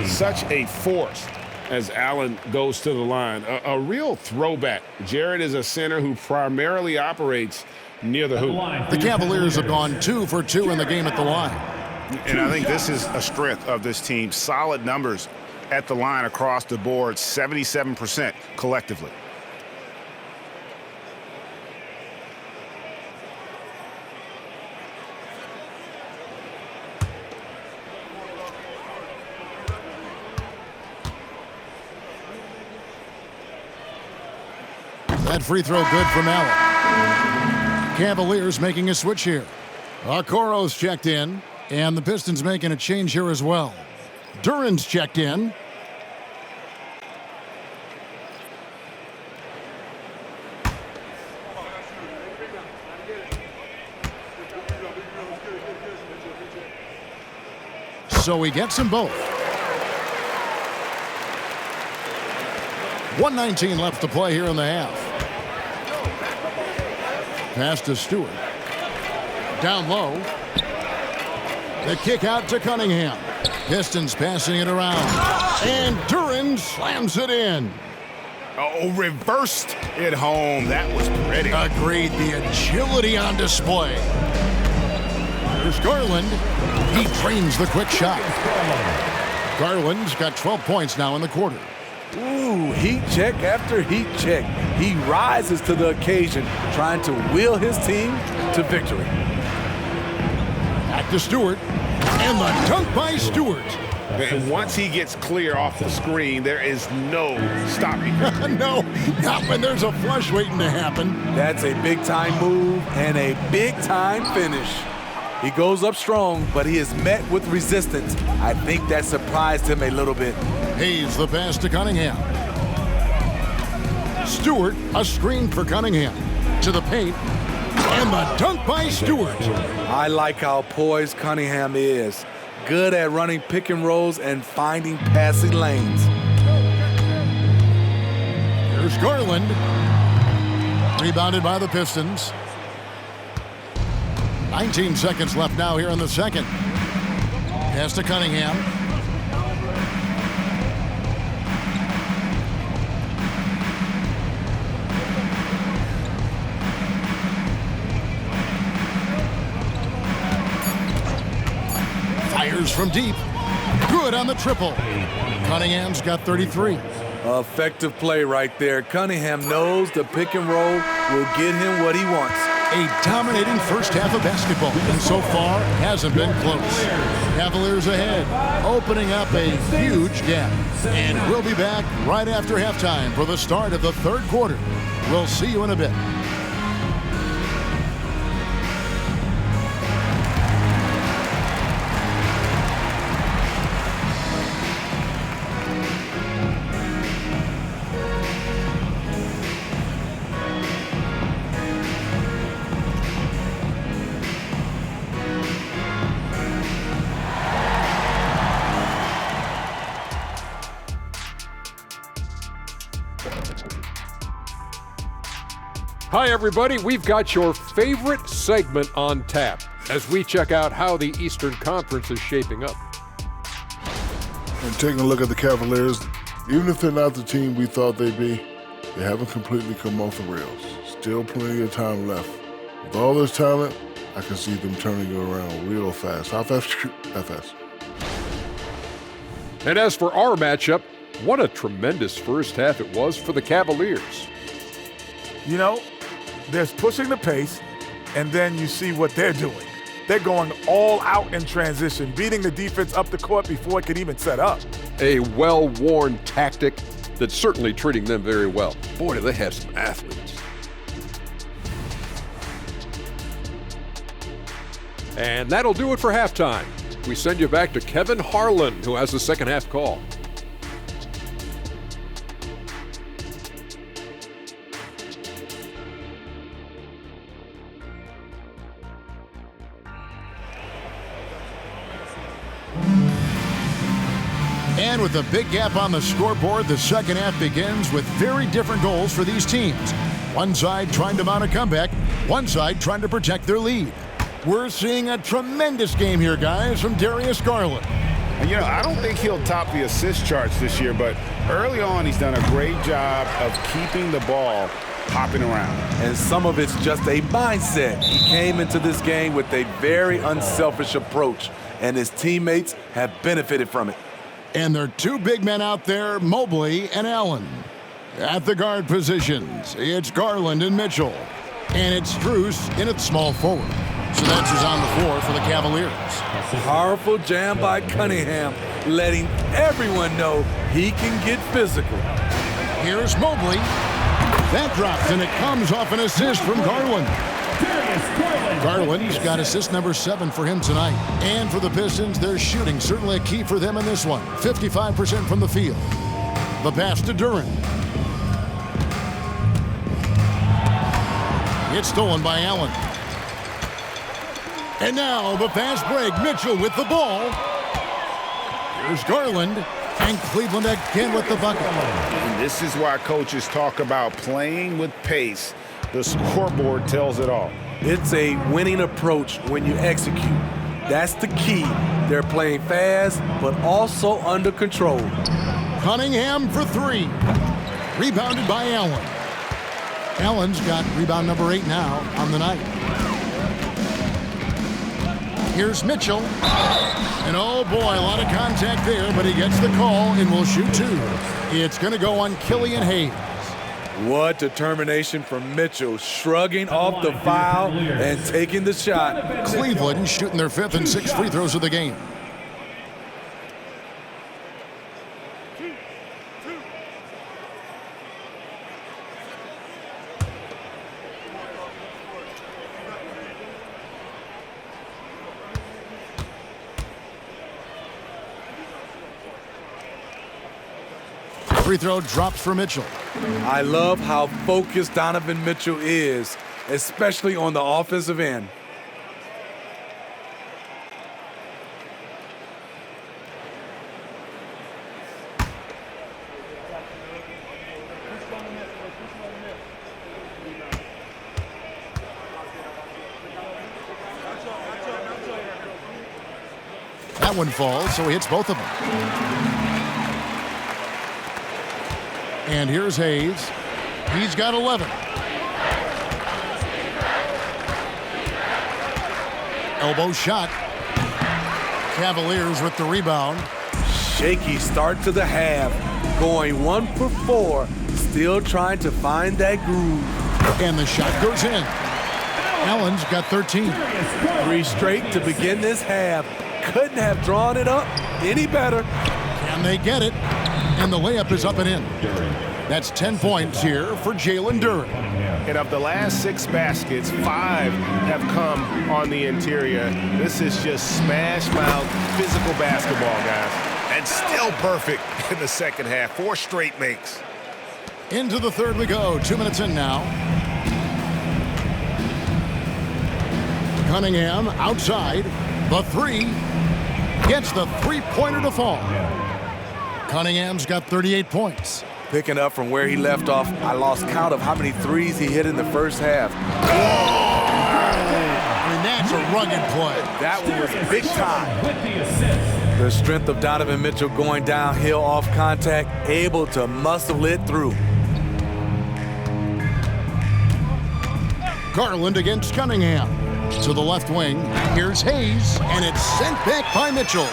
Such a force as Allen goes to the line. A real throwback. Jared is a center who primarily operates near the hoop. The Cavaliers have gone 2 for 2 in the game at the line. And I think this is a strength of this team. Solid numbers at the line across the board, 77% collectively. That free throw good from Allen. Cavaliers making a switch here. Okoro's checked in, and the Pistons making a change here as well. Duran's checked in. So he gets them both. 1:19 left to play here in the half. Pass to Stewart. Down low. The kick out to Cunningham. Pistons passing it around. And Duran slams it in. Oh, reversed it home. That was pretty. Agreed. The agility on display. There's Garland. He drains the quick shot. Garland's got 12 points now in the quarter. Ooh, heat check after heat check. He rises to the occasion, trying to wheel his team to victory. Back to Stewart. And the dunk by Stewart. And once he gets clear off the screen, there is no stopping him. No, not when there's a flush waiting to happen. That's a big-time move and a big-time finish. He goes up strong, but he is met with resistance. I think that surprised him a little bit. Hayes the pass to Cunningham. Stewart, a screen for Cunningham. To the paint. And the dunk by Stewart. I like how poised Cunningham is. Good at running pick and rolls and finding passing lanes. Here's Garland. Rebounded by the Pistons. 19 seconds left now here in the second. Pass to Cunningham. Fires from deep. Good on the triple. Cunningham's got 33. Effective play right there. Cunningham knows the pick and roll will get him what he wants. A dominating first half of basketball, and so far hasn't been close. Cavaliers ahead, opening up a huge gap. And we'll be back right after halftime for the start of the third quarter. We'll see you in a bit. Hi, everybody. We've got your favorite segment on tap as we check out how the Eastern Conference is shaping up. And taking a look at the Cavaliers, even if they're not the team we thought they'd be, they haven't completely come off the rails. Still plenty of time left. With all this talent, I can see them turning it around real fast. How fast? That fast. And as for our matchup, what a tremendous first half it was for the Cavaliers. You know, there's pushing the pace, and then you see what they're doing. They're going all out in transition, beating the defense up the court before it can even set up. A well-worn tactic that's certainly treating them very well. Boy, do they have some athletes. And that'll do it for halftime. We send you back to Kevin Harlan, who has the second half call. And with a big gap on the scoreboard, the second half begins with very different goals for these teams. One side trying to mount a comeback, one side trying to protect their lead. We're seeing a tremendous game here, guys, from Darius Garland. And, you know, I don't think he'll top the assist charts this year, but early on he's done a great job of keeping the ball hopping around. And some of it's just a mindset. He came into this game with a very unselfish approach, and his teammates have benefited from it. And there are two big men out there, Mobley and Allen. At the guard positions, it's Garland and Mitchell. And it's Strus in at small forward. So that's who's on the floor for the Cavaliers. Powerful jam by Cunningham, letting everyone know he can get physical. Here's Mobley. That drops, and it comes off an assist from Garland. Garland's got assist number 7 for him tonight. And for the Pistons, their shooting certainly a key for them in this one. 55% from the field. The pass to Duran. It's stolen by Allen. And now the fast break. Mitchell with the ball. Here's Garland. And Cleveland again with the bucket. And this is why coaches talk about playing with pace. The scoreboard tells it all. It's a winning approach when you execute. That's the key. They're playing fast, but also under control. Cunningham for 3. Rebounded by Allen. Allen's got rebound number 8 now on the night. Here's Mitchell. And oh boy, a lot of contact there, but he gets the call and will shoot 2. It's going to go on Killian Hayes. What determination from Mitchell, shrugging off the foul and taking the shot. Cleveland shooting their 5th and 6th free throws of the game. Free throw drops for Mitchell. I love how focused Donovan Mitchell is, especially on the offensive end. That one falls, so he hits both of them. And here's Hayes. He's got 11. Elbow shot. Cavaliers with the rebound. Shaky start to the half. Going 1 for 4. Still trying to find that groove. And the shot goes in. Allen's got 13. 3 straight to begin this half. Couldn't have drawn it up any better. Can they get it? And the layup is up and in. That's 10 points here for Jalen Duran. And of the last 6 baskets, 5 have come on the interior. This is just smash-mouth physical basketball, guys. And still perfect in the second half. 4 straight makes. Into the third we go. 2 minutes in now. Cunningham outside. The 3. Gets the three-pointer to fall. Cunningham's got 38 points. Picking up from where he left off, I lost count of how many threes he hit in the first half. I mean, that's a rugged play. That one was big time. The strength of Donovan Mitchell going downhill off contact, able to muscle it through. Garland against Cunningham. To the left wing, here's Hayes, and it's sent back by Mitchell.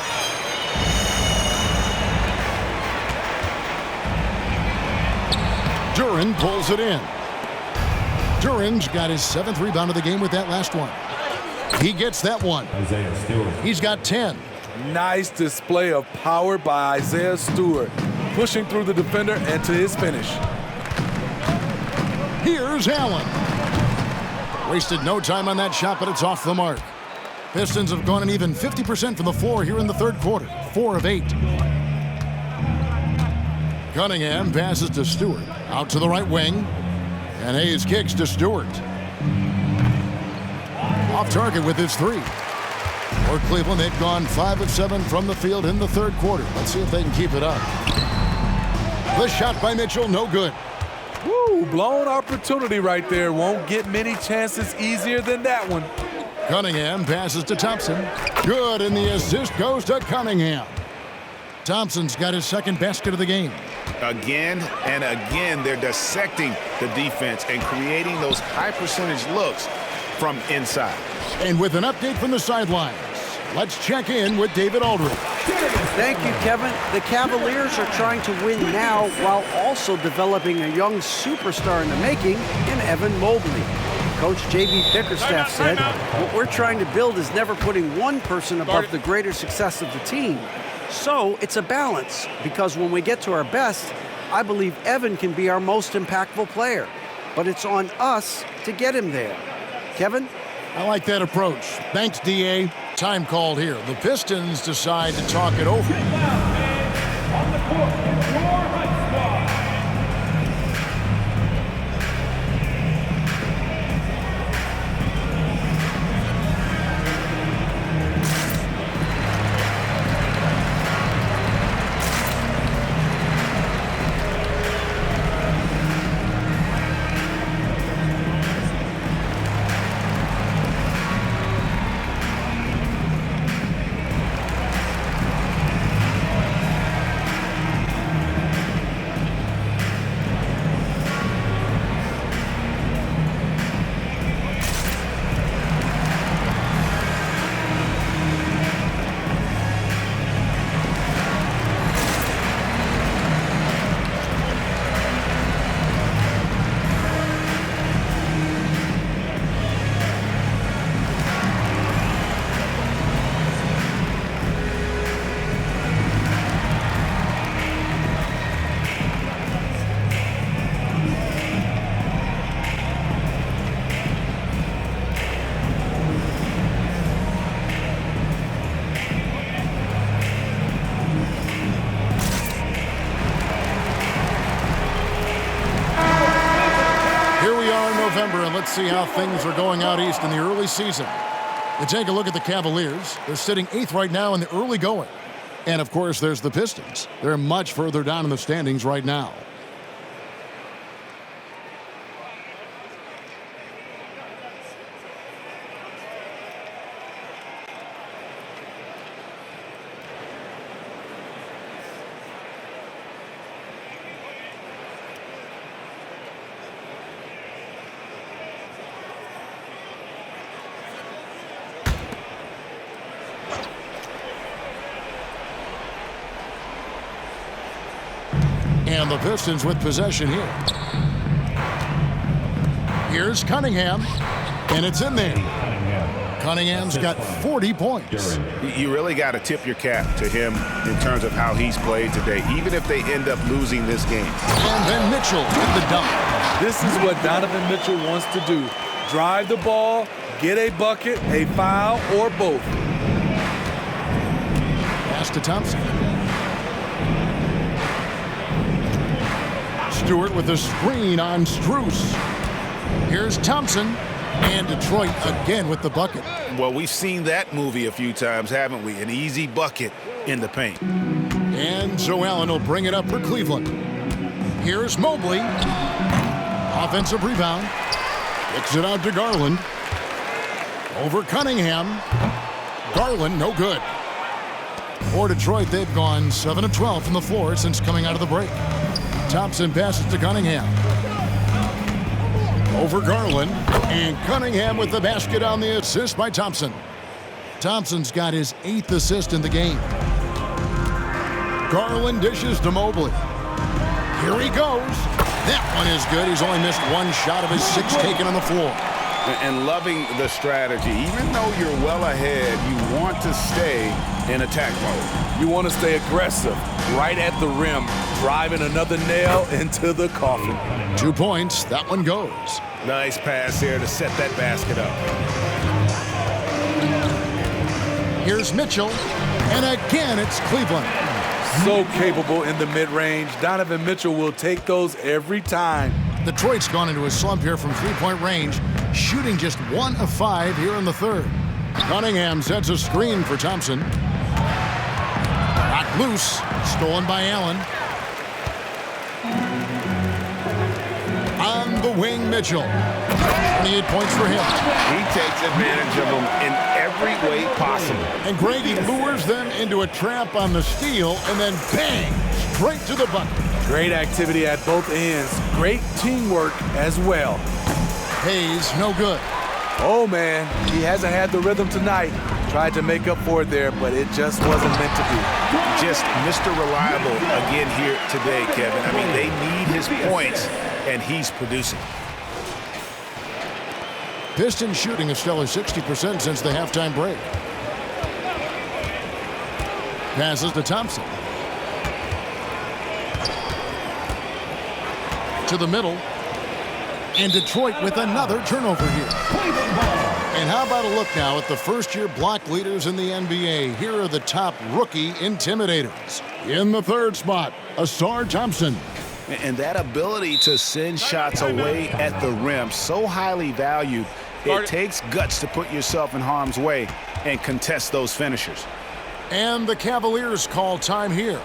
Duran pulls it in. Duran's got his 7th rebound of the game with that last one. He gets that one. He's got 10. Nice display of power by Isaiah Stewart, pushing through the defender and to his finish. Here's Allen. Wasted no time on that shot, but it's off the mark. Pistons have gone an even 50% from the floor here in the third quarter, 4 of 8. Cunningham passes to Stewart, out to the right wing, and Hayes kicks to Stewart. Off target with his 3. For Cleveland, they've gone 5 of 7 from the field in the third quarter. Let's see if they can keep it up. The shot by Mitchell, no good. Woo, blown opportunity right there. Won't get many chances easier than that one. Cunningham passes to Thompson. Good, and the assist goes to Cunningham. Thompson's got his second basket of the game. Again and again, they're dissecting the defense and creating those high-percentage looks from inside. And with an update from the sidelines, let's check in with David Aldridge. Thank you, Kevin. The Cavaliers are trying to win now while also developing a young superstar in the making in Evan Mobley. Coach J.B. Bickerstaff said, what we're trying to build is never putting one person above the greater success of the team. So it's a balance, because when we get to our best, I believe Evan can be our most impactful player. But it's on us to get him there. Kevin? I like that approach. Thanks, D.A. Time called here. The Pistons decide to talk it over. On the court, your high squad. And let's see how things are going out east in the early season. You take a look at the Cavaliers. They're sitting 8th right now in the early going. And, of course, there's the Pistons. They're much further down in the standings right now. And the Pistons with possession here. Here's Cunningham, and it's in there. Cunningham's got 40 points. You really got to tip your cap to him in terms of how he's played today, even if they end up losing this game. And then Mitchell with the dunk. This is what Donovan Mitchell wants to do. Drive the ball, get a bucket, a foul, or both. Pass to Thompson. Stewart with the screen on Strus. Here's Thompson, and Detroit again with the bucket. Well, we've seen that movie a few times, haven't we? An easy bucket in the paint. And so Allen will bring it up for Cleveland. Here's Mobley. Offensive rebound. Kicks it out to Garland. Over Cunningham. Garland, no good. For Detroit, they've gone 7 of 12 from the floor since coming out of the break. Thompson passes to Cunningham. Over Garland. And Cunningham with the basket on the assist by Thompson. Thompson's got his 8th assist in the game. Garland dishes to Mobley. Here he goes. That one is good. He's only missed one shot of his 6 taken on the floor. And loving the strategy. Even though you're well ahead, you want to stay in attack mode. You want to stay aggressive, right at the rim, driving another nail into the coffin. 2 points. That one goes. Nice pass here to set that basket up. Here's Mitchell, and again it's Cleveland. So capable in the mid-range. Donovan Mitchell will take those every time. Detroit's gone into a slump here from three-point range, shooting just 1 of 5 here in the third. Cunningham sets a screen for Thompson. Knocked loose, stolen by Allen. On the wing, Mitchell. 28 points for him. He takes advantage of them in every way possible. And Grady lures them into a trap on the steal, and then bang, straight to the bucket. Great activity at both ends. Great teamwork as well. Hayes, no good. Oh, man, he hasn't had the rhythm tonight. Tried to make up for it there, but it just wasn't meant to be. Just Mr. Reliable again here today, Kevin. I mean, they need his points, and he's producing. Pistons shooting a stellar 60% since the halftime break. Passes to Thompson. To the middle. And Detroit with another turnover here. And how about a look now at the first-year block leaders in the NBA? Here are the top rookie intimidators. In the third spot, Asar Thompson. And that ability to send shots away at the rim, so highly valued. It takes guts to put yourself in harm's way and contest those finishers. And the Cavaliers call time here.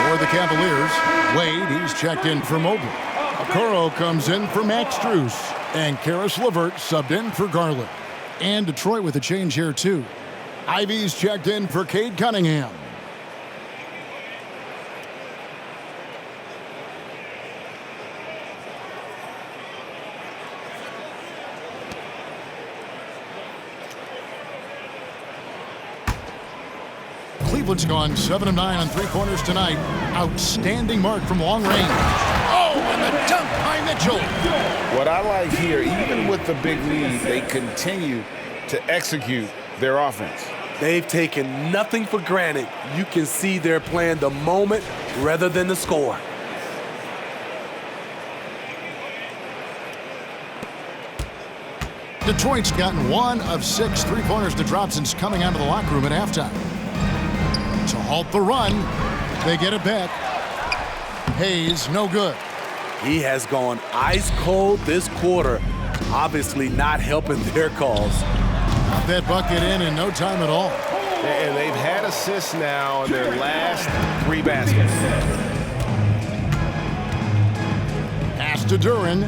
For the Cavaliers, Wade, he's checked in for Mobley. Okoro comes in for Max Strus. And Karis LeVert subbed in for Garland. And Detroit with a change here, too. Ivy's checked in for Cade Cunningham. Cleveland's gone 7 of 9 on three-pointers tonight. Outstanding mark from long range. Oh, and the dunk by Mitchell. What I like here, even with the big lead, they continue to execute their offense. They've taken nothing for granted. You can see they're playing the moment rather than the score. Detroit's gotten 1 of 6 three-pointers to drop since coming out of the locker room at halftime. To halt the run, they get it back. Hayes, no good. He has gone ice cold this quarter, obviously not helping their cause. Got that bucket in no time at all. And they've had assists now in their last 3 baskets. Pass to Duran.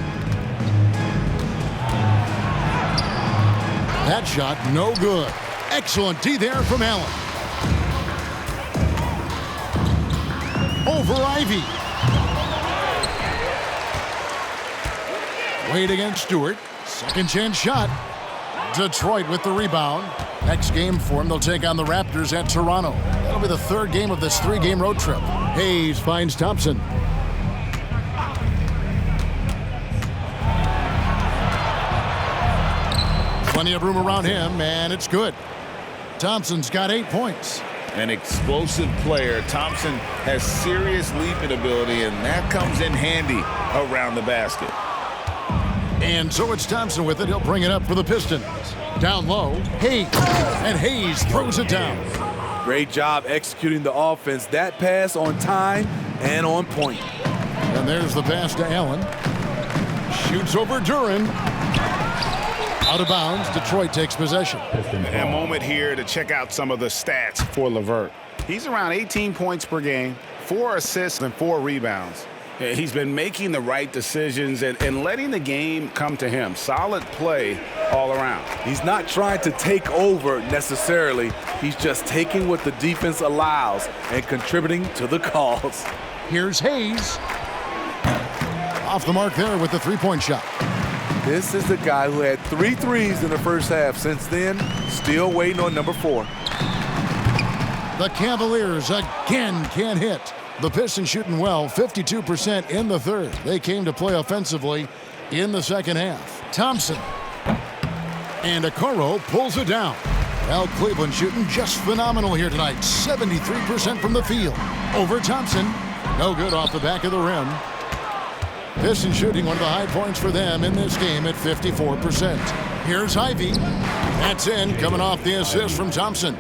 That shot, no good. Excellent D there from Allen. Over Ivy. Wade against Stewart. Second chance shot. Detroit with the rebound. Next game for them, they'll take on the Raptors at Toronto. That'll be the third game of this 3-game road trip. Hayes finds Thompson. Plenty of room around him, and it's good. Thompson's got 8 points. An explosive player. Thompson has serious leaping ability, and that comes in handy around the basket. And so it's Thompson with it. He'll bring it up for the Pistons. Down low, Hayes. And Hayes throws it down. Great job executing the offense. That pass on time and on point. And there's the pass to Allen. Shoots over Duran. Out of bounds, Detroit takes possession. A moment here to check out some of the stats for LeVert. He's around 18 points per game, 4 assists and 4 rebounds. He's been making the right decisions and letting the game come to him. Solid play all around. He's not trying to take over necessarily. He's just taking what the defense allows and contributing to the cause. Here's Hayes. Off the mark there with the 3-point shot. This is the guy who had 3 threes in the first half. Since then, still waiting on number 4. The Cavaliers again can't hit. The Pistons shooting well, 52% in the third. They came to play offensively in the second half. Thompson. And Okoro pulls it down. Well, Cleveland shooting just phenomenal here tonight. 73% from the field. Over Thompson. No good off the back of the rim. Pistons shooting one of the high points for them in this game at 54%. Here's Ivy. That's in, coming off the assist from Thompson.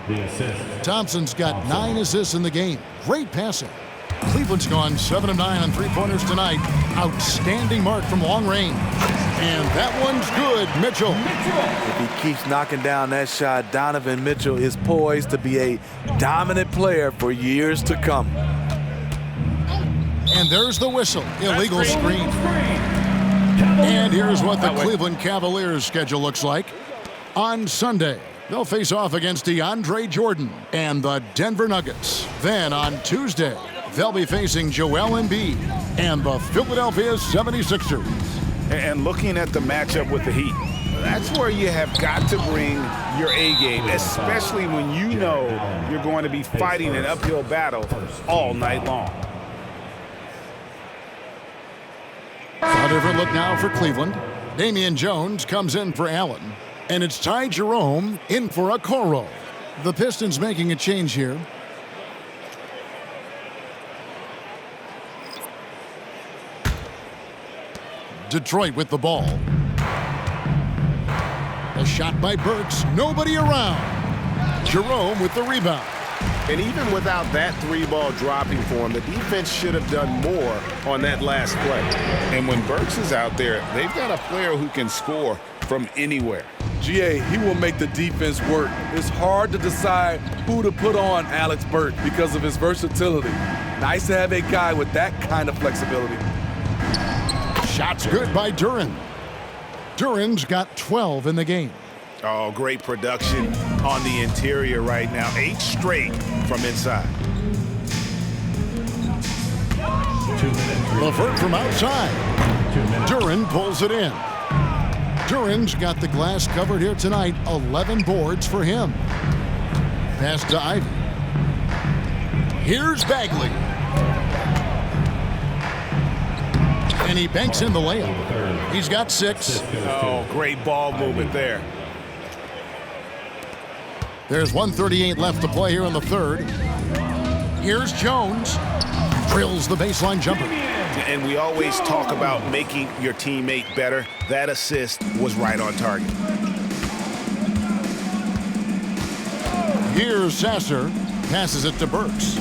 Thompson's got 9 assists in the game. Great passing. Cleveland's gone 7 of 9 on 3-pointers tonight. Outstanding mark from long range. And that one's good, Mitchell. If he keeps knocking down that shot, Donovan Mitchell is poised to be a dominant player for years to come. And there's the whistle. Illegal screen. And here's what the Cleveland Cavaliers schedule looks like. On Sunday, they'll face off against DeAndre Jordan and the Denver Nuggets. Then on Tuesday, they'll be facing Joel Embiid and the Philadelphia 76ers. And looking at the matchup with the Heat, that's where you have got to bring your A game, especially when you know you're going to be fighting an uphill battle all night long. A different look now for Cleveland. Damian Jones comes in for Allen. And it's Ty Jerome in for Okoro. The Pistons making a change here. Detroit with the ball. A shot by Burks. Nobody around. Jerome with the rebound. And even without that 3-ball dropping for him, the defense should have done more on that last play. And when Burks is out there, they've got a player who can score from anywhere. GA, he will make the defense work. It's hard to decide who to put on Alex Burks because of his versatility. Nice to have a guy with that kind of flexibility. Shots good by Duran. Duran's got 12 in the game. Oh, great production on the interior right now. 8 straight from inside. LeVert from outside. Duran pulls it in. Duran's got the glass covered here tonight. 11 boards for him. Pass to Ivy. Here's Bagley. And he banks in the layup. He's got 6. Oh, great ball movement there. There's 1:38 left to play here in the third. Here's Jones. Drills the baseline jumper. And we always talk about making your teammate better. That assist was right on target. Here's Sasser. Passes it to Burks.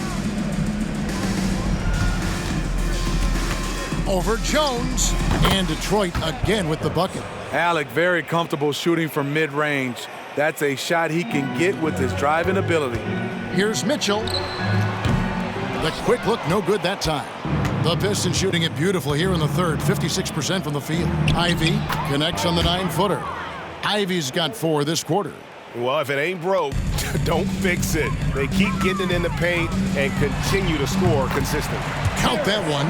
Over Jones. And Detroit again with the bucket. Alec very comfortable shooting from mid-range. That's a shot he can get with his driving ability. Here's Mitchell. The quick look, no good that time. The Pistons shooting it beautifully here in the third, 56% from the field. Ivy connects on the 9-footer. Ivy's got 4 this quarter. Well, if it ain't broke, Don't fix it. They keep getting it in the paint and continue to score consistently. Count that one.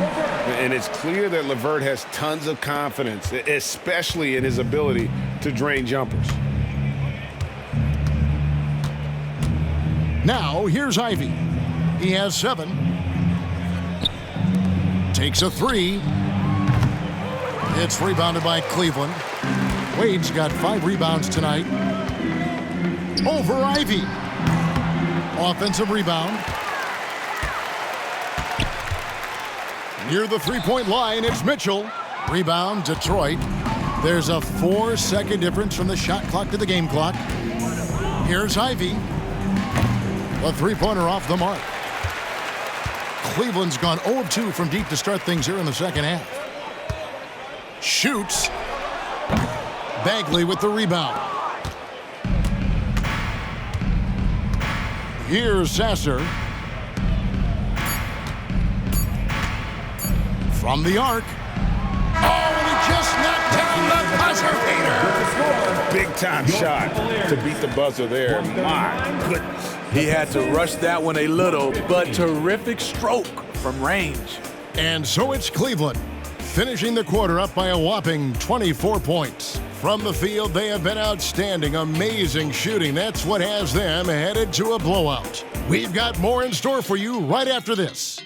And it's clear that LeVert has tons of confidence, especially in his ability to drain jumpers. Now, here's Ivy. He has 7. Takes a 3. It's rebounded by Cleveland. Wade's got 5 rebounds tonight. Over Ivy. Offensive rebound. Near the three-point line, it's Mitchell. Rebound, Detroit. There's a 4-second difference from the shot clock to the game clock. Here's Ivy. A three-pointer off the mark. Cleveland's gone 0 of 2 from deep to start things here in the second half. Shoots. Bagley with the rebound. Here's Sasser. From the arc. Oh, and he just knocked down the buzzer beater. Big time shot to beat the buzzer there. My goodness. He had to rush that one a little, but terrific stroke from range. And so it's Cleveland, finishing the quarter up by a whopping 24 points. From the field, they have been outstanding, amazing shooting. That's what has them headed to a blowout. We've got more in store for you right after this.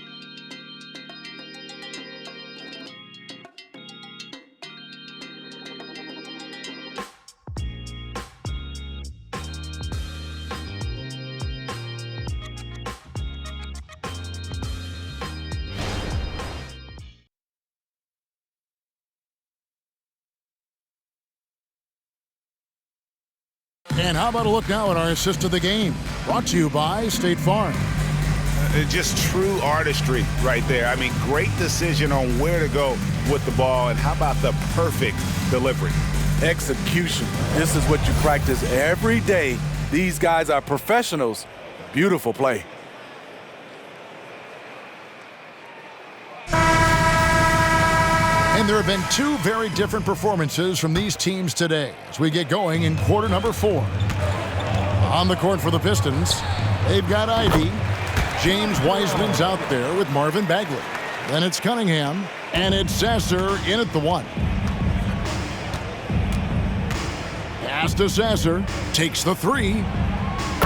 And how about a look now at our assist of the game? Brought to you by State Farm. Just true artistry right there. I mean, great decision on where to go with the ball, and how about the perfect delivery? Execution. This is what you practice every day. These guys are professionals. Beautiful play. And there have been 2 very different performances from these teams today as we get going in quarter number 4. On the court for the Pistons, they've got Ivy. James Wiseman's out there with Marvin Bagley. Then it's Cunningham, and it's Sasser in at the 1. Pass to Sasser, takes the 3.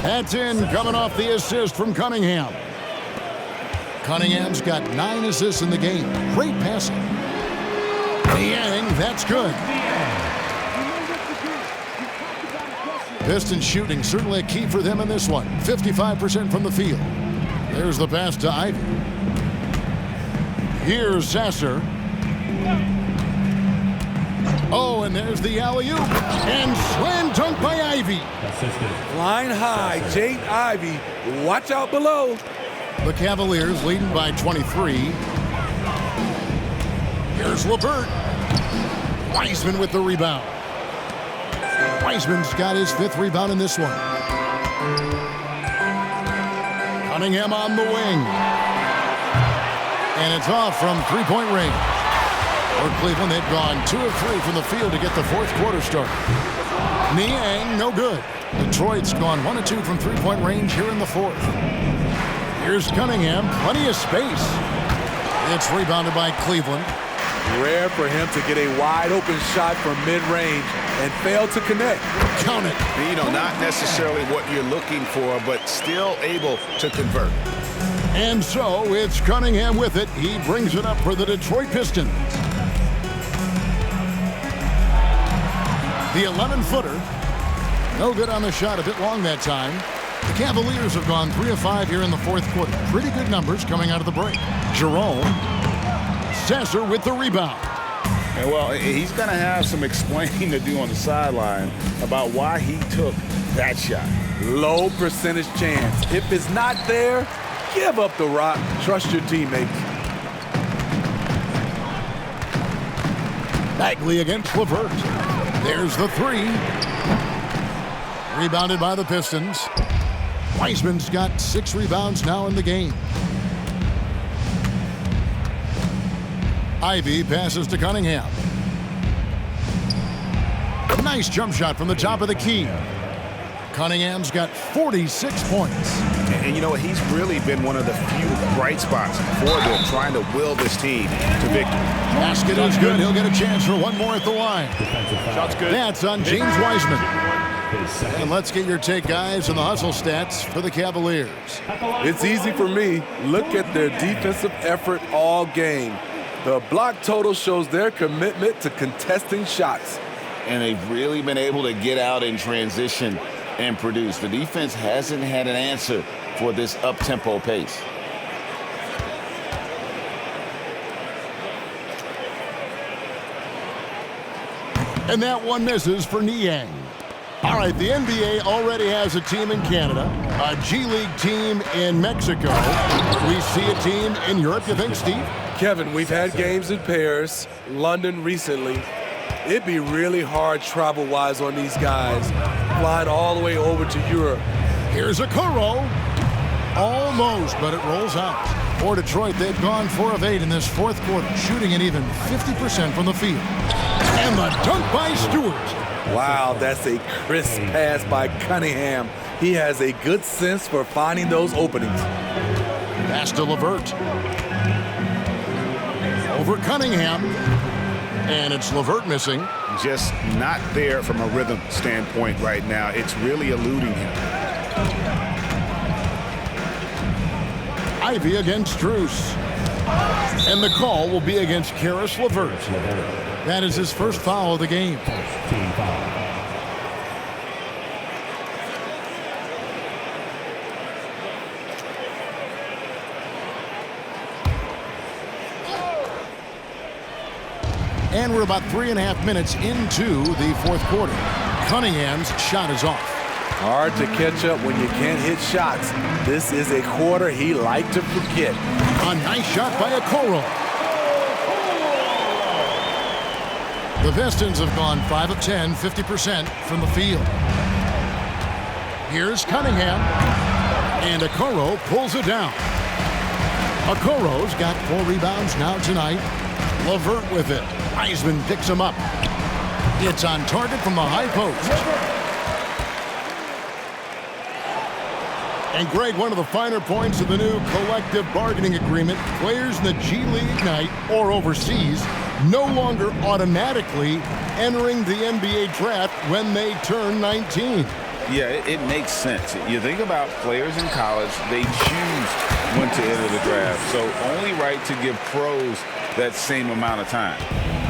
That's in, coming off the assist from Cunningham. Cunningham's got 9 assists in the game. Great passing. Niang, that's good. Pistons shooting certainly a key for them in this one. 55% from the field. There's the pass to Ivy. Here's Sasser. Oh, and there's the alley-oop. And slam dunk by Ivy. Flying high, Jake Ivy. Watch out below. The Cavaliers leading by 23. Here's LeVert. Wiseman with the rebound. Wiseman's got his 5th rebound in this one. Cunningham on the wing. And it's off from three-point range. For Cleveland, they've gone 2 of 3 from the field to get the 4th quarter started. Niang, no good. Detroit's gone 1 of 2 from three-point range here in the 4th. Here's Cunningham, plenty of space. It's rebounded by Cleveland. Rare for him to get a wide-open shot from mid-range and fail to connect. Count it. You know, not necessarily what you're looking for, but still able to convert. And so it's Cunningham with it. He brings it up for the Detroit Pistons. The 11-footer. No good on the shot, a bit long that time. The Cavaliers have gone 3 of 5 here in the 4th quarter. Pretty good numbers coming out of the break. Jerome. Sasser with the rebound. And well, he's going to have some explaining to do on the sideline about why he took that shot. Low percentage chance. If it's not there, give up the rock. Trust your teammates. Bagley against LeVert. There's the 3. Rebounded by the Pistons. Wiseman's got 6 rebounds now in the game. Ivy passes to Cunningham. Nice jump shot from the top of the key. Cunningham's got 46 points. And you know what? He's really been one of the few bright spots for them, trying to will this team to victory. Basket is good. He'll get a chance for one more at the line. Shot's good. That's on James Wiseman. And let's get your take, guys, on the hustle stats for the Cavaliers. It's easy for me. Look at their defensive effort all game. The block total shows their commitment to contesting shots. And they've really been able to get out in transition and produce. The defense hasn't had an answer for this up-tempo pace. And that one misses for Niang. All right, the NBA already has a team in Canada, a G League team in Mexico. We see a team in Europe, you think, Steve? Kevin, we've had games in Paris, London recently. It'd be really hard travel-wise on these guys, flying all the way over to Europe. Here's a Okoro. Almost, but it rolls out. For Detroit, they've gone 4 of 8 in this fourth quarter, shooting an even 50% from the field. And the dunk by Stewart. Wow, that's a crisp pass by Cunningham. He has a good sense for finding those openings. Pass to LeVert. Over Cunningham. And it's LeVert missing. Just not there from a rhythm standpoint right now. It's really eluding him. Ivy against Strus. And the call will be against Karis LeVert. That is his first foul of the game. And we're about 3.5 minutes into the fourth quarter. Cunningham's shot is off. Hard to catch up when you can't hit shots. This is a quarter he liked to forget. A nice shot by Okoro. The Pistons have gone 5 of 10, 50% from the field. Here's Cunningham. And Okoro pulls it down. Okoro's got 4 rebounds now tonight. LeVert with it. Wiseman picks him up. It's on target from the high post. And Greg, one of the finer points of the new collective bargaining agreement, players in the G League Ignite or overseas no longer automatically entering the NBA draft when they turn 19. Yeah, it makes sense. You think about players in college, they choose when to enter the draft. So only right to give pros that same amount of time.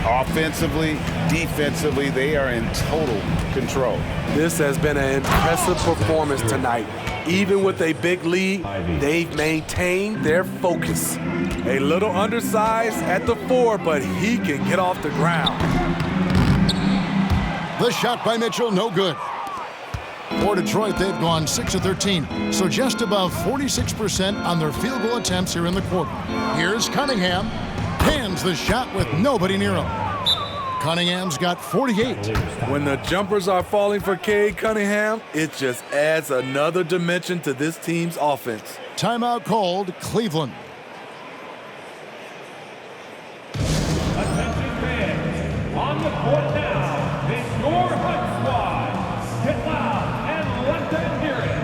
Offensively, defensively, they are in total control. This has been an impressive performance tonight. Even with a big lead, they've maintained their focus. A little undersized at the 4, but he can get off the ground. The shot by Mitchell, no good. For Detroit, they've gone 6 of 13, so just above 46% on their field goal attempts here in the quarter. Here's Cunningham. Hands the shot with nobody near him. Cunningham's got 48. When the jumpers are falling for Cade Cunningham, it just adds another dimension to this team's offense. Timeout called, Cleveland. Attention fans, on the court now, it's your HUD squad. Get loud and let them hear it.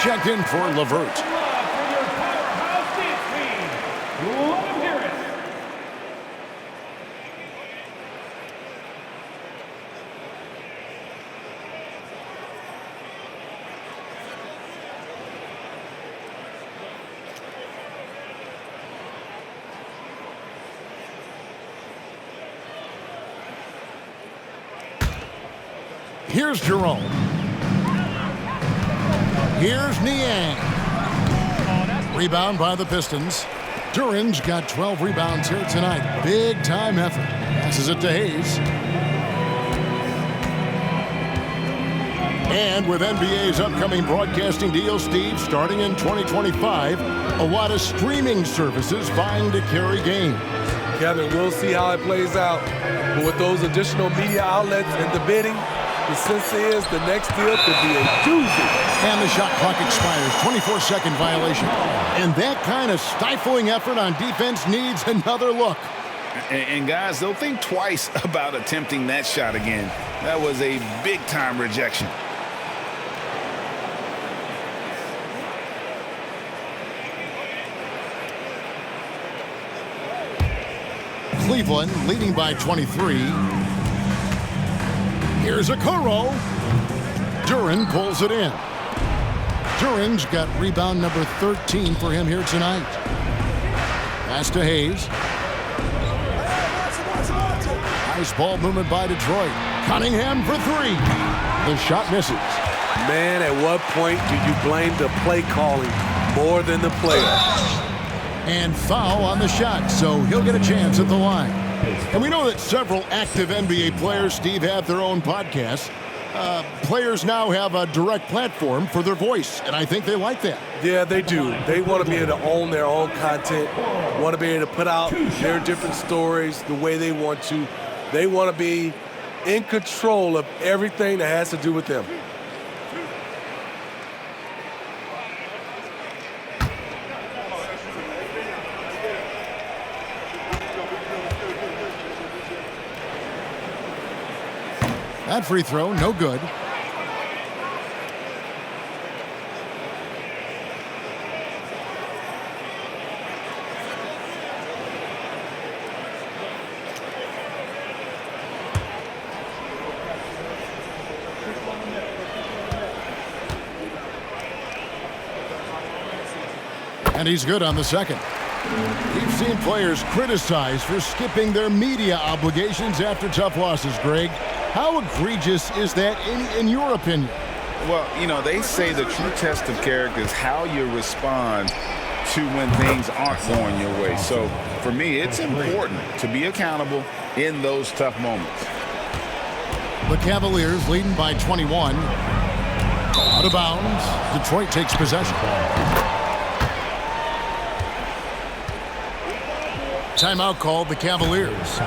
checked in for Levert. Here's Jerome. Here's Niang. Rebound by the Pistons. Duran's got 12 rebounds here tonight. Big time effort. Passes it to Hayes. And with NBA's upcoming broadcasting deal, Steve, starting in 2025, a lot of streaming services vying to carry games. Kevin, we'll see how it plays out. But with those additional media outlets and the bidding, the sense is the next deal could be a doozy. And the shot clock expires. 24-second violation. And that kind of stifling effort on defense needs another look. And guys, they'll think twice about attempting that shot again. That was a big-time rejection. Cleveland leading by 23. Here's a Okoro. Duran pulls it in. Duran's got rebound number 13 for him here tonight. Pass to Hayes. Nice ball movement by Detroit. Cunningham for three. The shot misses. Man, at what point do you blame the play calling more than the player? And foul on the shot, so he'll get a chance at the line. And we know that several active NBA players, Steve, have their own podcasts. Players now have a direct platform for their voice, and I think they like that. Yeah, they do. They want to be able to own their own content, want to be able to put out their different stories the way they want to. They want to be in control of everything that has to do with them. That free throw, no good. And he's good on the second. We've seen players criticized for skipping their media obligations after tough losses, Greg. How egregious is that in your opinion? Well, you know, they say the true test of character is how you respond to when things aren't going your way. So, for me, it's important to be accountable in those tough moments. The Cavaliers leading by 21. Out of bounds. Detroit takes possession. Timeout called the Cavaliers.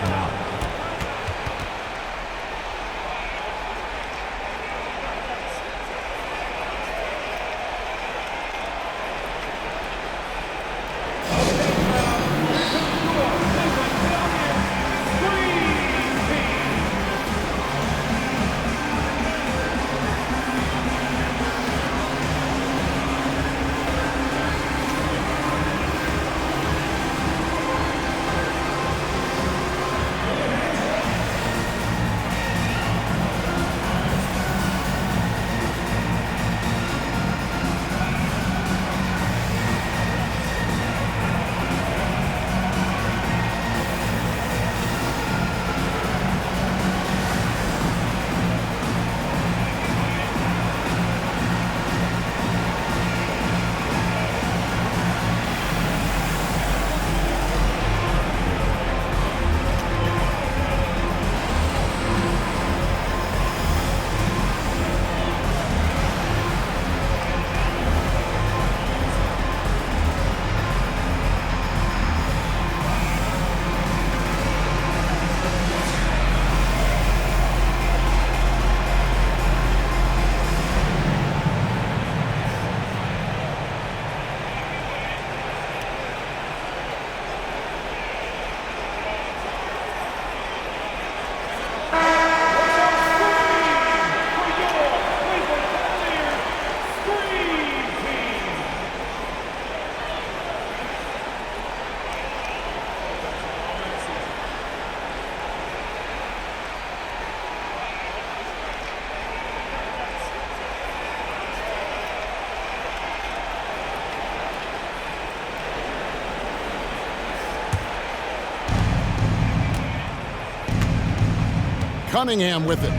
Cunningham with it.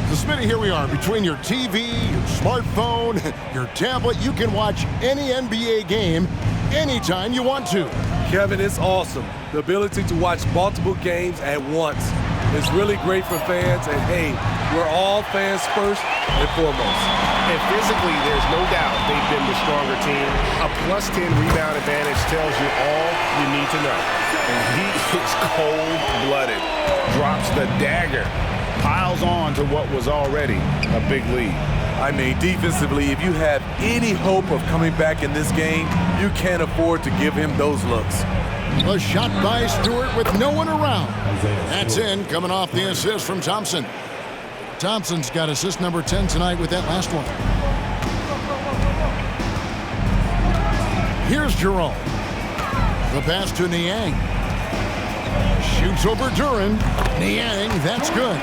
So, Smitty, here we are. Between your TV, your smartphone, your tablet, you can watch any NBA game anytime you want to. Kevin, it's awesome. The ability to watch multiple games at once is really great for fans. And, hey, we're all fans first and foremost. And physically, there's no doubt they've been the stronger team. A +10 rebound advantage tells you all you need to know. And he is cold-blooded, drops the dagger, piles on to what was already a big lead. I mean, defensively, if you have any hope of coming back in this game, you can't afford to give him those looks. A shot by Stewart with no one around. That's in, coming off the assist from Thompson. Thompson's got assist number 10 tonight with that last one. Here's Jerome. The pass to Niang. Shoots over Duran. Niang, that's good.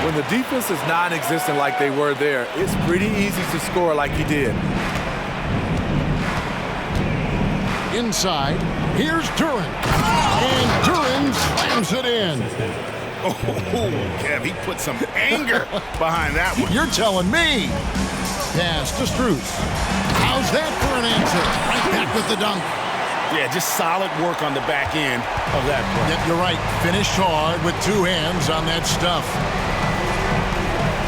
When the defense is non-existent like they were there, it's pretty easy to score like he did. Inside, here's Duran. And Duran slams it in. Oh, Kev, he put some anger behind that one. You're telling me. Pass to Strus. How's that for an answer? Right back with the dunk. Yeah, just solid work on the back end of that play. Yep, you're right. Finished hard with two hands on that stuff.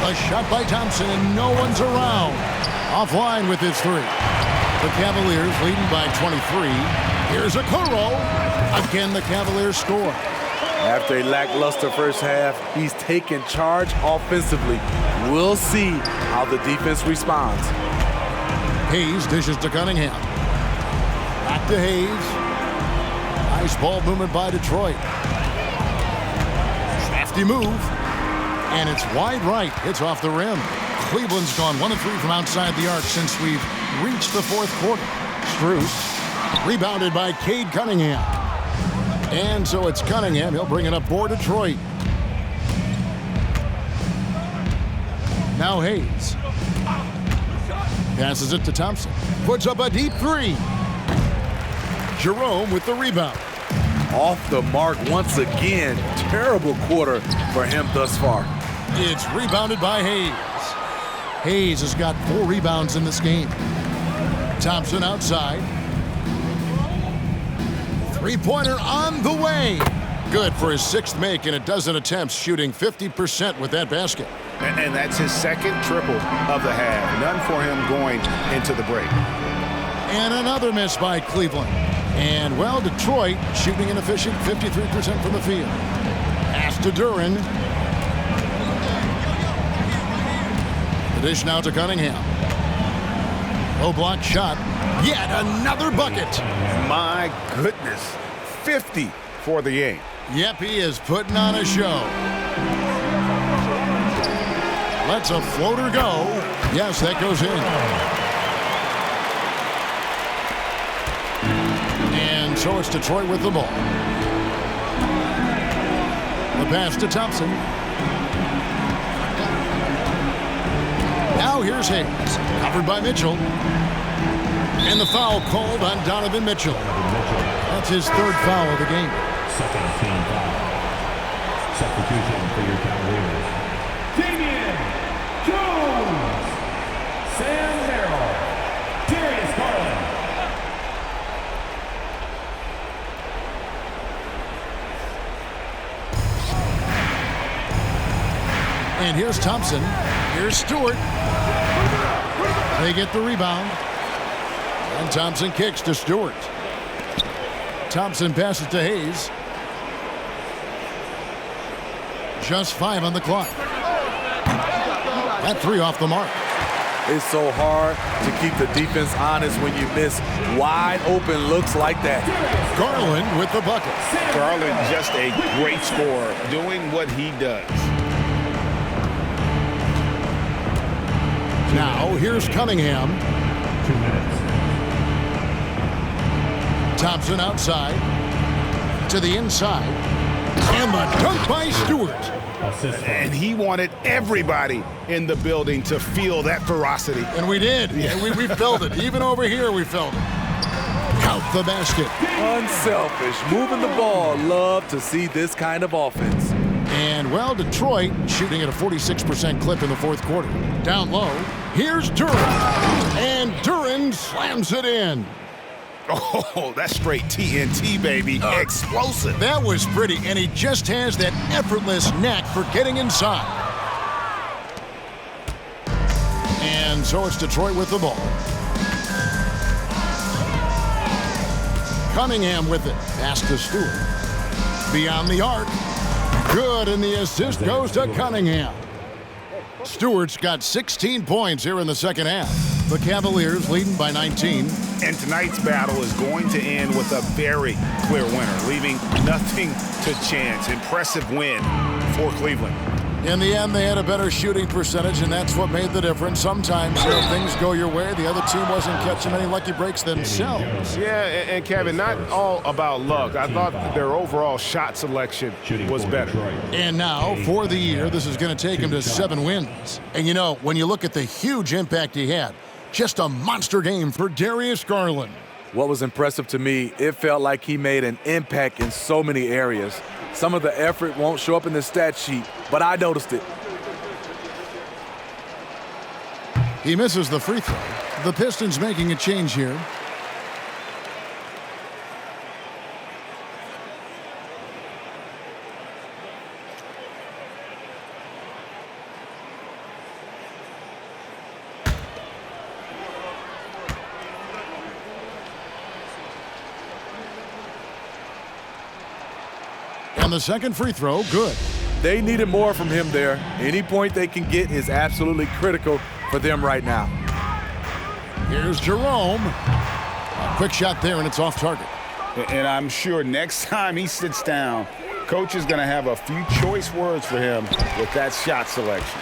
A shot by Thompson, and no one's around. Offline with his three. The Cavaliers leading by 23. Here's a Okoro. Again, the Cavaliers score. After a lackluster first half, he's taken charge offensively. We'll see how the defense responds. Hayes dishes to Cunningham. Back to Hayes. Nice ball movement by Detroit. Crafty move. And it's wide right. Hits off the rim. Cleveland's gone 1 of 3 from outside the arc since we've reached the fourth quarter. Strus rebounded by Cade Cunningham. And so it's Cunningham. He'll bring it up for Detroit. Now Hayes. Passes it to Thompson. Puts up a deep three. Jerome with the rebound. Off the mark once again. Terrible quarter for him thus far. It's rebounded by Hayes. Hayes has got 4 rebounds in this game. Thompson outside. Three-pointer on the way. Good for his 6th make in a dozen attempts, shooting 50% with that basket. And that's his 2nd triple of the half. None for him going into the break. And another miss by Cleveland. And, well, Detroit shooting an efficient 53% from the field. Pass to Duran. The dish now to Cunningham. Low block shot. Yet another bucket. My goodness. 50 for the game. Yep, he is putting on a show. Lets a floater go. Yes, that goes in. And so it's Detroit with the ball. The pass to Thompson. Now here's Hayes. Covered by Mitchell. And the foul called on Donovan Mitchell. That's his 3rd foul of the game. 2nd team foul. Substitution for your Cavaliers. Damian Jones. Sam Merrill. Darius Garland. And here's Thompson. Here's Stewart. They get the rebound. And Thompson kicks to Stewart. Thompson passes to Hayes. Just 5 on the clock. That 3 off the mark. It's so hard to keep the defense honest when you miss wide open looks like that. Garland with the bucket. Garland, just a great scorer, doing what he does. Now here's Cunningham. 2 minutes. Thompson outside. To the inside. And the dunk by Stewart. And he wanted everybody in the building to feel that ferocity. And we did. Yeah, we felt it. Even over here, we felt it. Count the basket. Unselfish, moving the ball. Love to see this kind of offense. And, well, Detroit shooting at a 46% clip in the fourth quarter. Down low, here's Duran. And Duran slams it in. Oh, that's straight TNT, baby. Explosive. That was pretty, and he just has that effortless knack for getting inside. And so it's Detroit with the ball. Cunningham with it. Pass to Stewart. Beyond the arc. Good, and the assist goes to Cunningham. Stewart's got 16 points here in the second half. The Cavaliers leading by 19. And tonight's battle is going to end with a very clear winner, leaving nothing to chance. Impressive win for Cleveland. In the end, they had a better shooting percentage, and that's what made the difference. Sometimes things go your way. The other team wasn't catching any lucky breaks themselves. Yeah, and Kevin, not all about luck. I thought their overall shot selection was better. And now, for the year, this is going to take him to 7 wins. And, you know, when you look at the huge impact he had, just a monster game for Darius Garland. What was impressive to me, it felt like he made an impact in so many areas. Some of the effort won't show up in the stat sheet, but I noticed it. He misses the free throw. The Pistons making a change here. And the second free throw, good. They needed more from him there. Any point they can get is absolutely critical for them right now. Here's Jerome. A quick shot there, and it's off target. And I'm sure next time he sits down, coach is going to have a few choice words for him with that shot selection.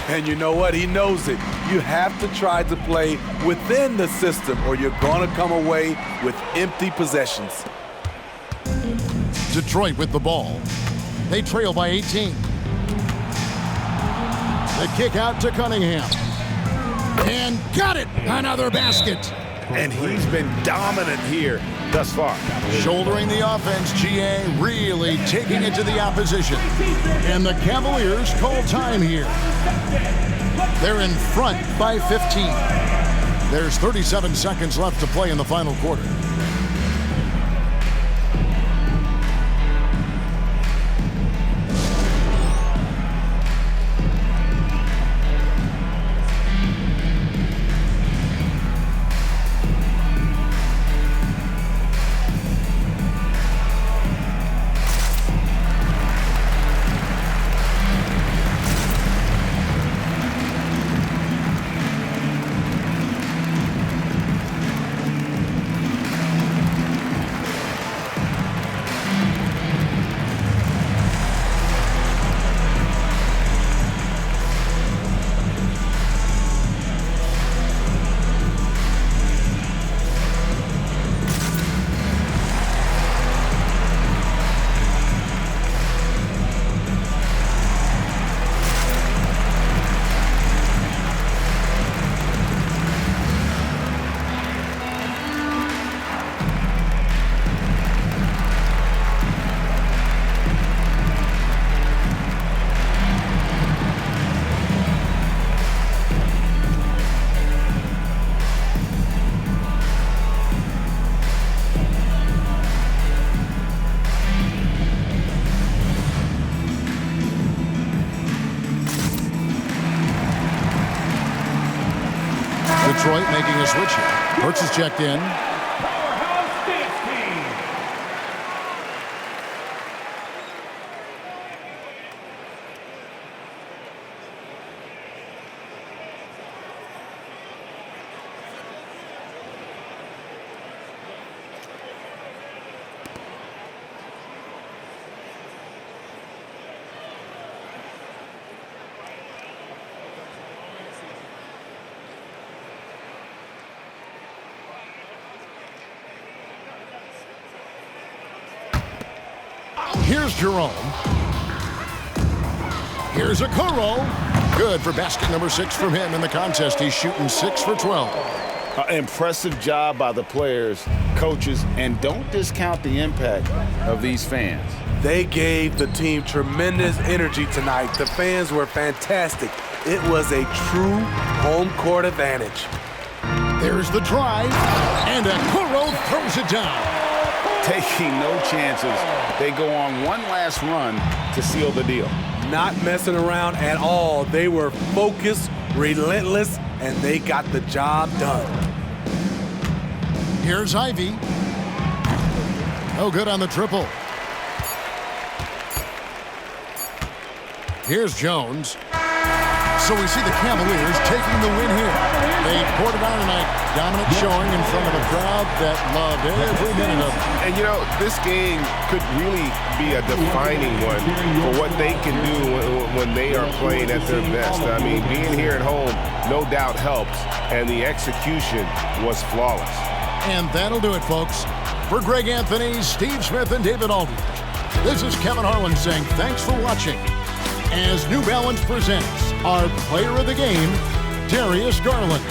And you know what? He knows it. You have to try to play within the system, or you're going to come away with empty possessions. Detroit with the ball. They trail by 18. The kick out to Cunningham. And got it! Another basket. And he's been dominant here thus far. Shouldering the offense, GA really taking it to the opposition. And the Cavaliers call time here. They're in front by 15. There's 37 seconds left to play in the final quarter. Detroit making a switch here. Hurts is checked in. Here's Jerome. Here's Okoro. Good for basket number 6 from him in the contest. He's shooting 6 for 12. Impressive job by the players, coaches, and don't discount the impact of these fans. They gave the team tremendous energy tonight. The fans were fantastic. It was a true home court advantage. There's the drive, and Okoro throws it down. Taking no chances, they go on one last run to seal the deal. Not messing around at all. They were focused, relentless, and they got the job done. Here's Ivy. No good on the triple. Here's Jones. So we see the Cavaliers taking the win here. They poured it on tonight. Dominant showing in front of a crowd that loved every minute of it. And, you know, this game could really be a defining one for what they can do when they are playing at their best. I mean, being here at home no doubt helps, and the execution was flawless. And that'll do it, folks. For Greg Anthony, Steve Smith, and David Aldridge, this is Kevin Harlan saying thanks for watching as New Balance presents our player of the game, Darius Garland.